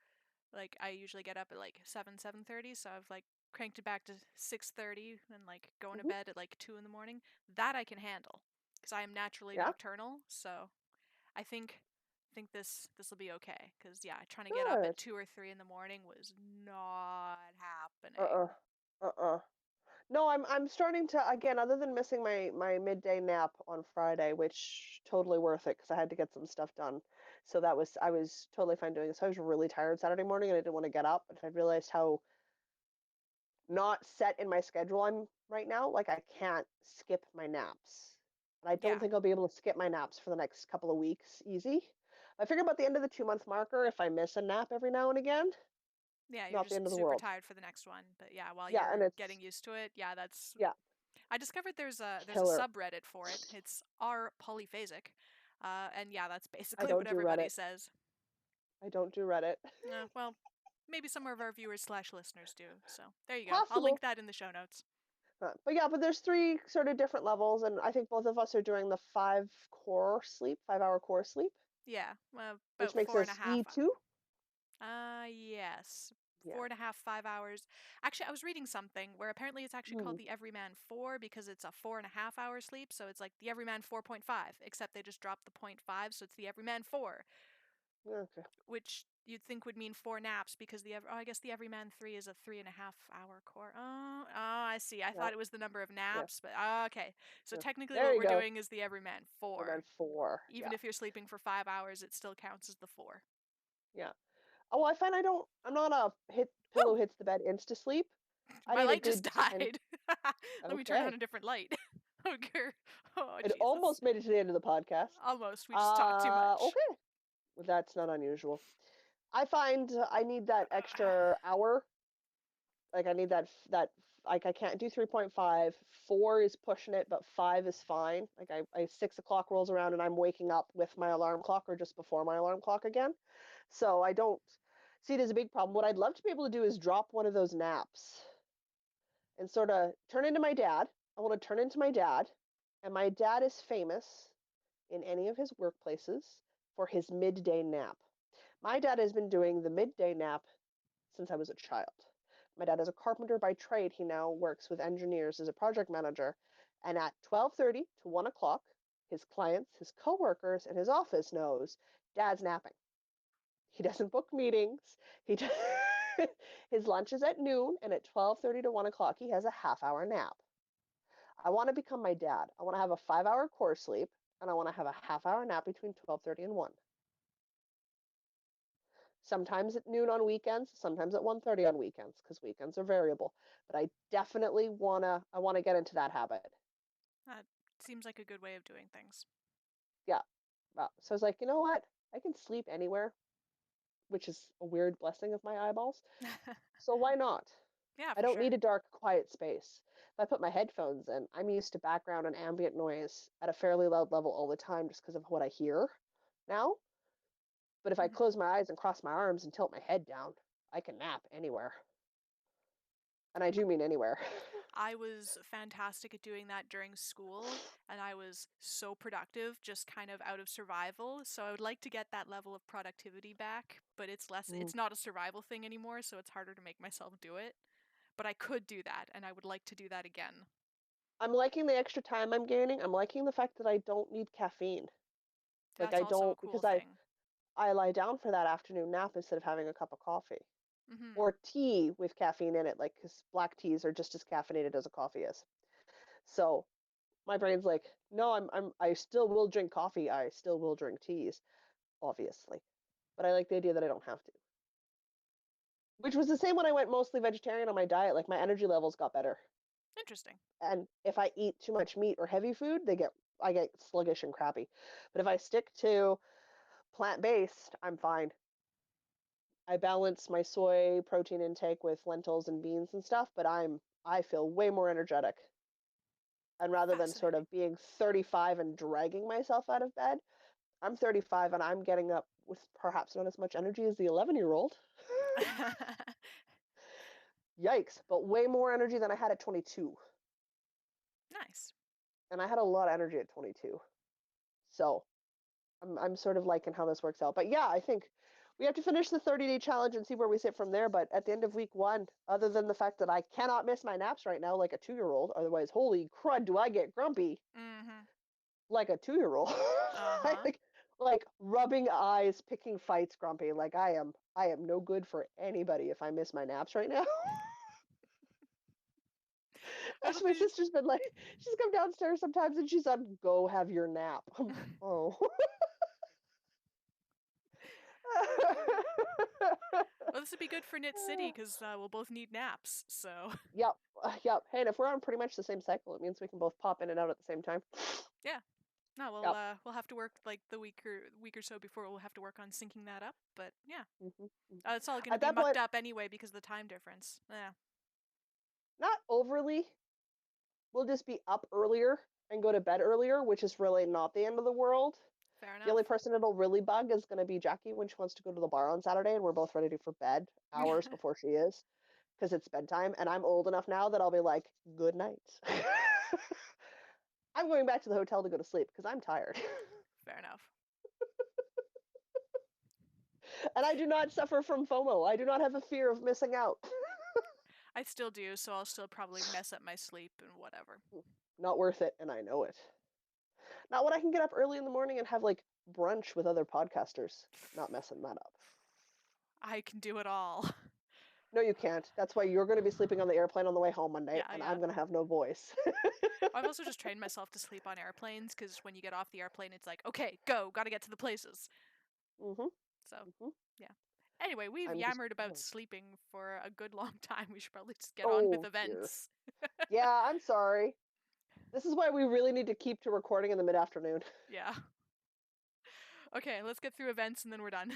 Like I usually get up at like 7:30, so I've like cranked it back to 6:30 and like going to Hmm. bed at like 2 in the morning. That I can handle because I am naturally Yeah, nocturnal, so I think this will be okay cuz yeah, trying to get up at good. 2 or 3 in the morning was not happening. Uh-uh. Uh-uh. No, I'm starting to again, other than missing my midday nap on Friday, which totally worth it because I had to get some stuff done. So I was totally fine doing it. So I was really tired Saturday morning and I didn't want to get up, and I realized how not set in my schedule I'm right now. Like I can't skip my naps. And I don't Yeah. think I'll be able to skip my naps for the next couple of weeks easy. I figure about the end of the 2 month marker, if I miss a nap every now and again, Yeah, you're not the end just of the super world. tired for the next one, but yeah, while Yeah, and you're getting it's used to it, yeah, that's yeah, I discovered there's a killer. subreddit for it. It's r polyphasic, and yeah, that's I basically what don't do everybody Reddit. says. I don't do Reddit. Well, maybe some of our viewers slash listeners do. So there you go. I'll link Possible. that in the show notes. But yeah, but there's three sort of different levels, and I think both of us are doing the 5 hour core sleep, Yeah, which about makes four and a us half. E2. Yes. Yeah. 4.5, 5 hours. Actually, I was reading something where apparently it's actually called Hmm. the Everyman 4 because it's a 4.5 hour sleep. So it's like the Everyman 4.5, except they just dropped the point 0.5. So it's the Everyman 4, Okay. which you'd think would mean 4 naps because I guess the Everyman 3 is a 3.5 hour core. I see. I Yeah. thought it was the number of Yeah. naps, but okay. So Yeah. technically, There what you we're go. doing is the Everyman Or man 4. four. Even Yeah. if you're sleeping for 5 hours, it still counts as the 4. Yeah. Oh, well, I find I'm not a pillow Woo! hits the bed insta sleep. I My need a light just good 10. died. Let me turn on Okay. a different light. Okay. Oh, It Jesus. almost made it to the end of the podcast. Almost. We just talked too much. Okay. Well, that's not unusual. I find I need that extra hour. Like I need that like I can't do 3.5. 4 is pushing it, but 5 is fine. Like I 6 o'clock rolls around and I'm waking up with my alarm clock or just before my alarm clock again. So I don't see it as a big problem. What I'd love to be able to do is drop one of those naps and sort of turn into my dad. I want to turn into my dad, and my dad is famous in any of his workplaces for his midday nap. My dad has been doing the midday nap since I was a child. My dad is a carpenter by trade. He now works with engineers as a project manager. And at 12:30 to 1 o'clock, his clients, his coworkers, and his office knows dad's napping. He doesn't book meetings. He his lunch is at noon, and at 12:30 to 1 o'clock, he has a half hour nap. I want to become my dad. I want to have a 5 hour core sleep, and I want to have a half hour nap between 12:30 and 1. Sometimes at noon on weekends, sometimes at 1:30 on weekends, because weekends are variable. But I want to get into that habit. That seems like a good way of doing things. Yeah. So I was like, you know what? I can sleep anywhere, which is a weird blessing of my eyeballs. So why not? Yeah, I for don't need sure. a dark, quiet space. If I put my headphones in, I'm used to background and ambient noise at a fairly loud level all the time just because of what I hear now. But if I Mhm. close my eyes and cross my arms and tilt my head down, I can nap anywhere. And I do mean anywhere. I was fantastic at doing that during school, and I was so productive just kind of out of survival. So I would like to get that level of productivity back, but Mm. it's not a survival thing anymore, so it's harder to make myself do it. But I could do that, and I would like to do that again. I'm liking the extra time I'm gaining. I'm liking the fact that I don't need caffeine. Like That's I also a don't cool because I thing. I lie down for that afternoon nap instead of having a cup of coffee Hmm. or tea with caffeine in it, like because black teas are just as caffeinated as a coffee is. So my brain's like, no, I still will drink coffee. I still will drink teas, obviously. But I like the idea that I don't have to. Which was the same when I went mostly vegetarian on my diet. Like my energy levels got better. Interesting. And if I eat too much meat or heavy food, I get sluggish and crappy. But if I stick to plant-based, I'm fine. I balance my soy protein intake with lentils and beans and stuff, but I feel way more energetic. And rather than sort Fascinating. of being 35 and dragging myself out of bed, I'm 35 and I'm getting up with perhaps not as much energy as the 11-year-old. Yikes, but way more energy than I had at 22. Nice. And I had a lot of energy at 22. So I'm sort of liking how this works out. But yeah, I think we have to finish the 30-day challenge and see where we sit from there. But at the end of week 1, other than the fact that I cannot miss my naps right now like a 2-year-old, otherwise, holy crud, do I get grumpy Hmm. like a 2-year-old. I Uh-huh. like rubbing eyes, picking fights, grumpy. Like I am no good for anybody if I miss my naps right now. It'll As my be sister's been like, she's come downstairs sometimes and she's on, go have your nap. Oh. Well, this would be good for Knit City because we'll both need naps. So, Yep, yep. Hey, and if we're on pretty much the same cycle, it means we can both pop in and out at the same time. yeah. No, Yep. we'll have to work like the week or so before we'll have to work on syncing that up. But yeah, Hmm. it's all going to At be that mucked point, up anyway because of the time difference. Yeah, not overly. We'll just be up earlier and go to bed earlier, which is really not the end of the world. fair The only enough. person it'll really bug is going to be Jackie when she wants to go to the bar on Saturday, and we're both ready for bed hours before she is, because it's bedtime, and I'm old enough now that I'll be like, good night. I'm going back to the hotel to go to sleep because I'm tired. Fair enough. And I do not suffer from FOMO. I do not have a fear of missing out. I still do, so I'll still probably mess up my sleep and whatever. Not worth it, and I know it. Not when I can get up early in the morning and have like brunch with other podcasters. Not messing that up. I can do it all. No, you can't. That's why you're going to be sleeping on the airplane on the way home Monday, Yeah, and yeah. I'm going to have no voice. I've also just trained myself to sleep on airplanes because when you get off the airplane, it's like, okay, go, gotta get to the places. Hmm. So, Hmm. yeah. Anyway, we've I'm just yammered about bored. sleeping for a good long time. We should probably just get on with Oh dear. events. Yeah, I'm sorry. This is why we really need to keep to recording in the mid-afternoon. Yeah. Okay, let's get through events and then we're done.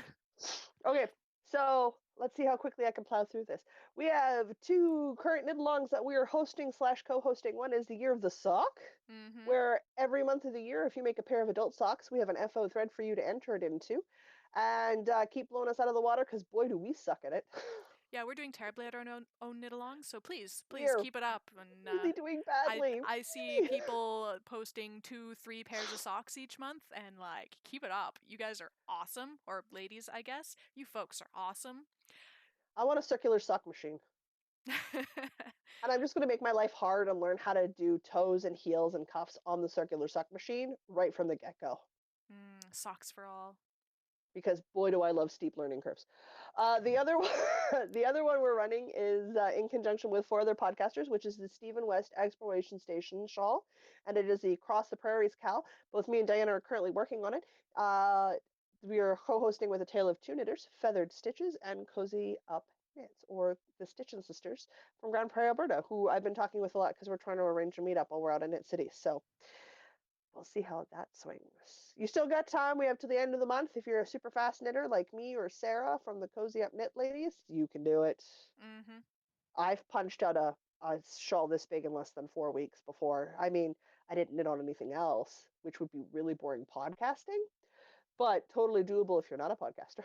Okay, so let's see how quickly I can plow through this. We have 2 current knit-alongs that we are hosting slash co-hosting. One is the Year of the Sock, Mm-hmm. where every month of the year, if you make a pair of adult socks, we have an FO thread for you to enter it into. And keep blowing us out of the water, because boy, do we suck at it. Yeah, we're doing terribly at our own knit along, so We please are keep it up. And really doing badly. I see people posting 2, 3 pairs of socks each month, and like, keep it up. You guys are awesome, or ladies, I guess. You folks are awesome. I want a circular sock machine. And I'm just going to make my life hard and learn how to do toes and heels and cuffs on the circular sock machine right from the get-go. Socks for all. because boy do I love steep learning curves. The other one, the other one we're running is in conjunction with four other podcasters, which is the Stephen West Exploration Station Shawl, and it is the Cross the Prairies Cal. Both me and Diana are currently working on it. We are co-hosting with A Tale of Two Knitters, Feathered Stitches, and Cozy Up Knits, or the Stitchin' Sisters from Grand Prairie, Alberta, who I've been talking with a lot because we're trying to arrange a meetup while we're out in Knit City. So we'll see how that swings. You still got time. We have to the end of the month. If you're a super fast knitter like me or Sarah from the Cozy Up Knit Ladies, you can do it. Mm-hmm. I've punched out a shawl this big in less than 4 weeks before. I mean, I didn't knit on anything else, which would be really boring podcasting, but totally doable if you're not a podcaster.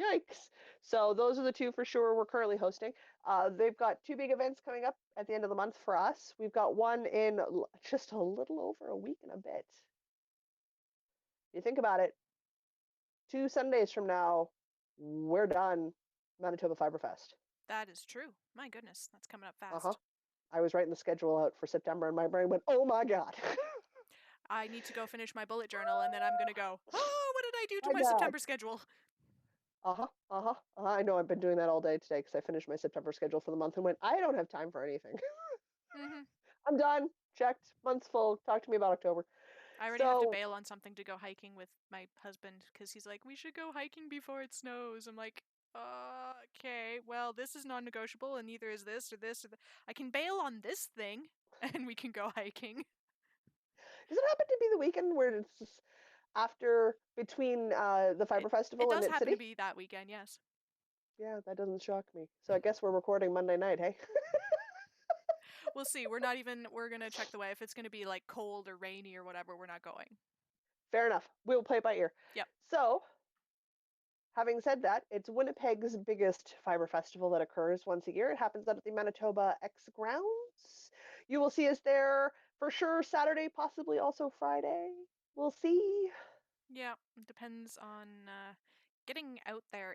Yikes. So those are the two for sure we're currently hosting. They've got two big events coming up at the end of the month for us. We've got one in just a little over a week and a bit. You think about it, 2 Sundays from now, we're done Manitoba Fiberfest. That is true. My goodness, that's coming up Uh-huh. fast. I was writing the schedule out for September and my brain went, oh my God. I need to go finish my bullet journal and then I'm going to go, oh, what did I do to My my God. September schedule? I know I've been doing that all day today because I finished my September schedule for the month and went, I don't have time for anything. Mm-hmm. I'm done. Checked. Month's full. Talk to me about October. I already have to So, bail on something to go hiking with my husband because he's like, we should go hiking before it snows. I'm like, okay, well, this is non-negotiable and neither is this or this or that. I can bail on this thing and we can go hiking. does it happen to be the weekend where it's after between the It, Fiber it Festival and does Knit happen to City? be that weekend, yes. Yeah, that doesn't shock me. So I guess we're recording Monday night, hey? We'll see. We're going to check the way. If it's going to be like cold or rainy or whatever, we're not going. Fair enough. We'll play it by ear. Yep. So, having said that, it's Winnipeg's biggest fiber festival that occurs once a year. It happens out at the Manitoba X Grounds. You will see us there for sure Saturday, possibly also Friday. We'll see. Yeah, it depends on getting out there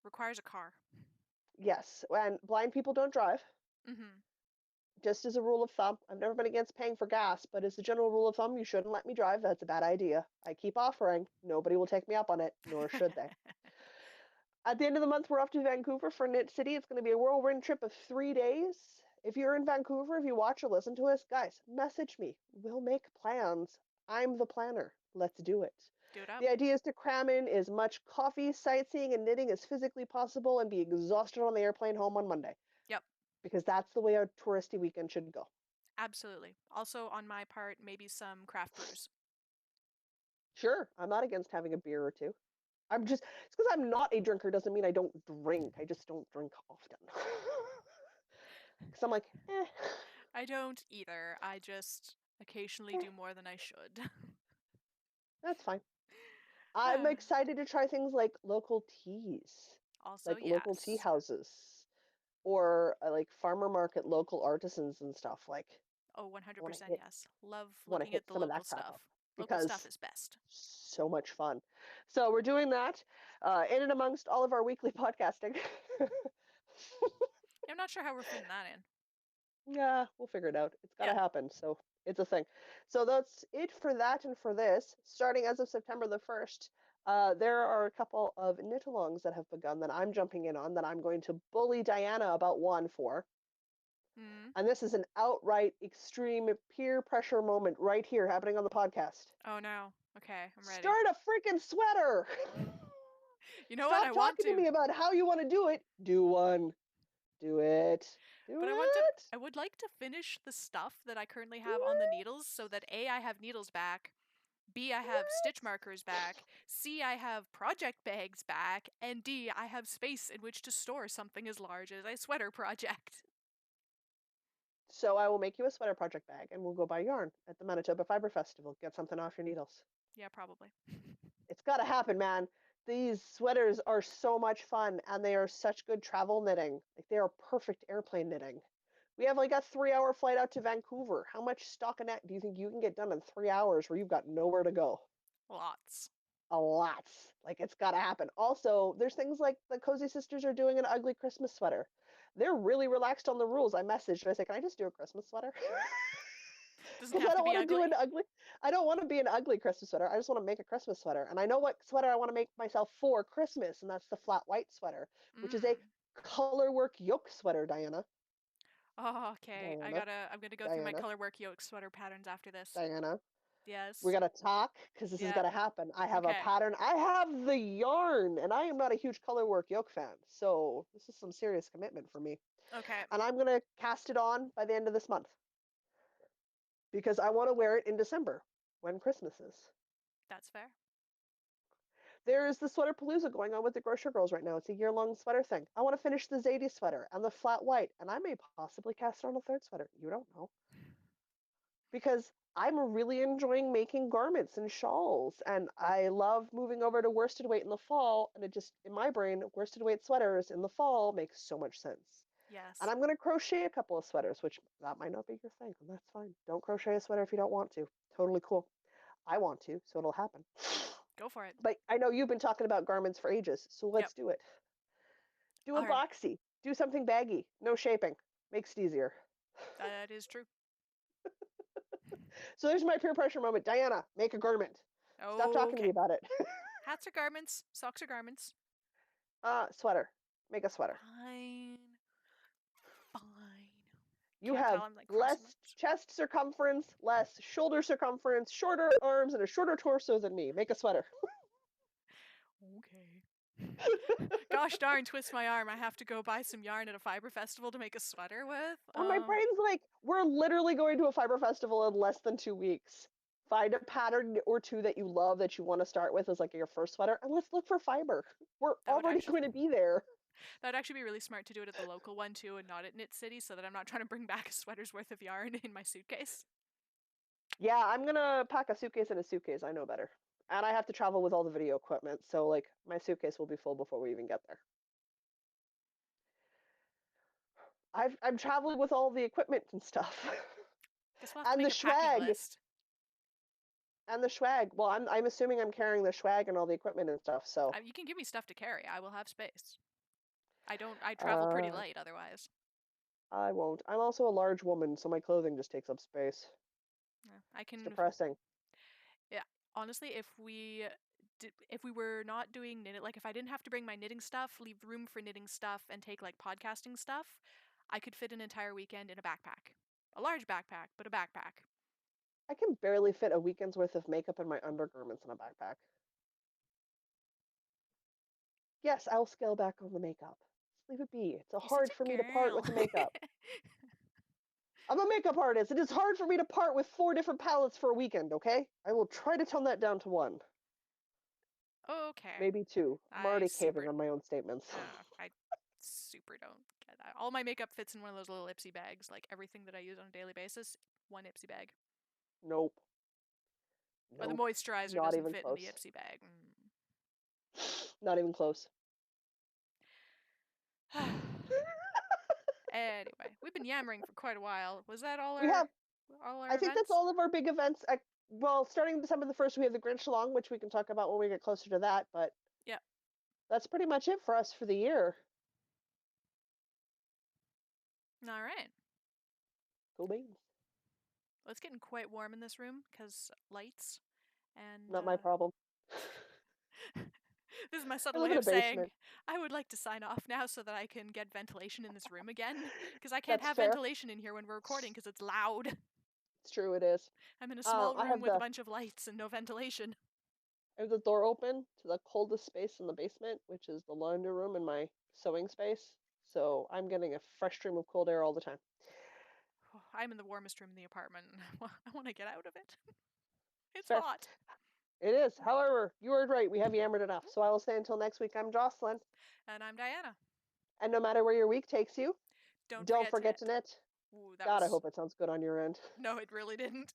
requires a car. Yes, and blind people don't drive. Mm-hmm. Just as a rule of thumb, I've never been against paying for gas, but as a general rule of thumb, you shouldn't let me drive. That's a bad idea. I keep offering. Nobody will take me up on it, nor should they. At the end of the month, we're off to Vancouver for Knit City. It's going to be a whirlwind trip of 3 days. If you're in Vancouver, if you watch or listen to us, guys, message me. We'll make plans. I'm the planner. Let's do it. Do it up. The idea is to cram in as much coffee, sightseeing, and knitting as physically possible and be exhausted on the airplane home on Monday. Yep. Because that's the way our touristy weekend should go. Absolutely. Also, on my part, maybe some craft brews. Sure, I'm not against having a beer or two. It's because I'm not a drinker doesn't mean I don't drink. I just don't drink often. Because I'm like, eh. I don't either. I just occasionally do more than I should. That's fine. I'm excited to try things like local teas, Also, like local tea yes. houses, or like farmer market local artisans and stuff. Like, Oh, I want to 100% hit yes. Love want to looking hit at the some of local that crap up stuff. Local stuff because is best. so much fun. So we're doing that in and amongst all of our weekly podcasting. I'm not sure how we're fitting that in. Yeah, we'll figure it out. It's got to Yeah. happen. So it's a thing. So that's it for that and for this. Starting as of September the 1st, there are a couple of knit-alongs that have begun that I'm jumping in on that I'm going to bully Diana about one for. Hmm. And this is an outright extreme peer pressure moment right here happening on the podcast. Oh no. Okay, I'm ready. Start a freaking sweater! You know what? I Stop want talking to to. me about how you want to do it. Do one. Do it. Do But it. I would like to finish the stuff that I currently Do have on the it. needles so that A, I have needles back, B, I Do have stitch it. markers back, C, I have project bags back, and D, I have space in which to store something as large as a sweater project. So I will make you a sweater project bag and we'll go buy yarn at the Manitoba Fiber Festival. Get something off your needles. Yeah, probably. It's got to happen, man. These sweaters are so much fun and they are such good travel knitting. Like they are perfect airplane knitting. We have like a 3 hour flight out to Vancouver. How much stockinette do you think you can get done in 3 hours where you've got nowhere to go? Lots. A lot. Like it's got to happen. Also, there's things like the Cozy Sisters are doing an ugly Christmas sweater. They're really relaxed on the rules. I messaged and I said, "Can I just do a Christmas sweater?" Doesn't Because have I to don't be want to do ugly. an ugly. I don't want to be an ugly Christmas sweater. I just want to make a Christmas sweater, and I know what sweater I want to make myself for Christmas, and that's the flat white sweater, which is a Mm. color work yoke sweater, Diana. Oh, okay. Diana. I'm gonna go through my Diana. color work yoke sweater patterns after this. Diana. We Yes. gotta talk because this is Yeah. gonna happen. I have a Okay. pattern. I have the yarn, and I am not a huge color work yoke fan, so this is some serious commitment for me. Okay. And I'm gonna cast it on by the end of this month because I want to wear it in December when Christmas is. That's fair. There is the sweater palooza going on with the Grocer Girls right now. It's a year-long sweater thing. I want to finish the Zadie sweater and the flat white, and I may possibly cast on a third sweater. You don't know. Because I'm really enjoying making garments and shawls, and I love moving over to worsted weight in the fall, and it just, in my brain, worsted weight sweaters in the fall makes so much sense. And Yes. I'm going to crochet a couple of sweaters, which that might not be your thing, and that's fine. Don't crochet a sweater if you don't want to. Totally cool. I want to, so it'll happen. Go for it. But I know you've been talking about garments for ages, so Yep. let's do it. Do a All right. boxy. Do something baggy. No shaping. Makes it easier. That is true. So there's my peer pressure moment. Diana, make a garment. Stop talking to me Okay. about it. Hats are garments. Socks are garments. Sweater. Make a sweater. Fine. Fine. You Can't tell have I'm like crossing my less chest circumference, less shoulder circumference, shorter arms, and a shorter torso than me. Make a sweater. Okay. Gosh darn, twist my arm. I have to go buy some yarn at a fiber festival to make a sweater with. And my brain's like, we're literally going to a fiber festival in less than 2 weeks. Find a pattern or two that you love that you want to start with as like your first sweater, and let's look for fiber. We're That would already actually going to be there. that would actually be really smart to do it at the local one too, and not at Knit City, so that I'm not trying to bring back a sweater's worth of yarn in my suitcase. Yeah, I'm gonna pack a suitcase and a suitcase. I know better. And I have to travel with all the video equipment, so like my suitcase will be full before we even get there. I'm traveling with all the equipment and stuff. Guess we'll have to And the make a packing swag. list. And the swag. Well, I'm assuming I'm carrying the swag and all the equipment and stuff, so You can give me stuff to carry. I will have space. I don't. I travel pretty uh light otherwise. I won't. I'm also a large woman, so my clothing just takes up space. Yeah, I It's can. depressing. Yeah, honestly, if we were not doing knitting, like if I didn't have to bring my knitting stuff, leave room for knitting stuff, and take like podcasting stuff, I could fit an entire weekend in a backpack. A large backpack, but a backpack. I can barely fit a weekend's worth of makeup and my undergarments in a backpack. Yes, I'll scale back on the makeup. Just leave it be. It's You're such hard for a me to part girl. with the makeup. I'm a makeup artist. It is hard for me to part with 4 different palettes for a weekend, okay? I will try to tone that down to one, Okay. maybe two. I'm I already caving super. on my own statements. I super don't get that. All my makeup fits in one of those little Ipsy bags. Like everything that I use on a daily basis, one Ipsy bag. Nope. But the Nope. moisturizer Not doesn't even fit in the close. Ipsy bag. Not even close. Anyway, we've been yammering for quite a while. Was that We have, all our I think that's events? all of our big events. Well, starting December the 1st, we have the Grinch along, which we can talk about when we get closer to that, but Yep. that's pretty much it for us for the year. All right. Cool beans. Well, it's getting quite warm in this room because lights and Not my problem. this is my I subtle live way in a of saying basement. I would like to sign off now so that I can get ventilation in this room again because I can't That's have fair. ventilation in here when we're recording because it's loud. It's true, it is. I'm in a small I room have with a the bunch of lights and no ventilation. I have the door open to the coldest space in the basement, which is the laundry room and my sewing space. So I'm getting a fresh stream of cold air all the time. I'm in the warmest room in the apartment. I want to get out of it. It's It's fair. hot. It is. However, you are right. We have yammered enough. So I will say until next week, I'm Jocelyn. And I'm Diana. And no matter where your week takes you, Don't don't forget to forget knit. to knit. Ooh, that God, I was. hope it sounds good on your end. No, it really didn't.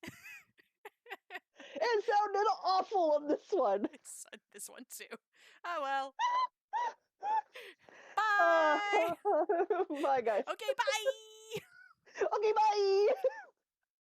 It sounded awful on this one. It's this one too. Oh well. Uh, Bye! bye, guys. Okay, bye! Okay, bye.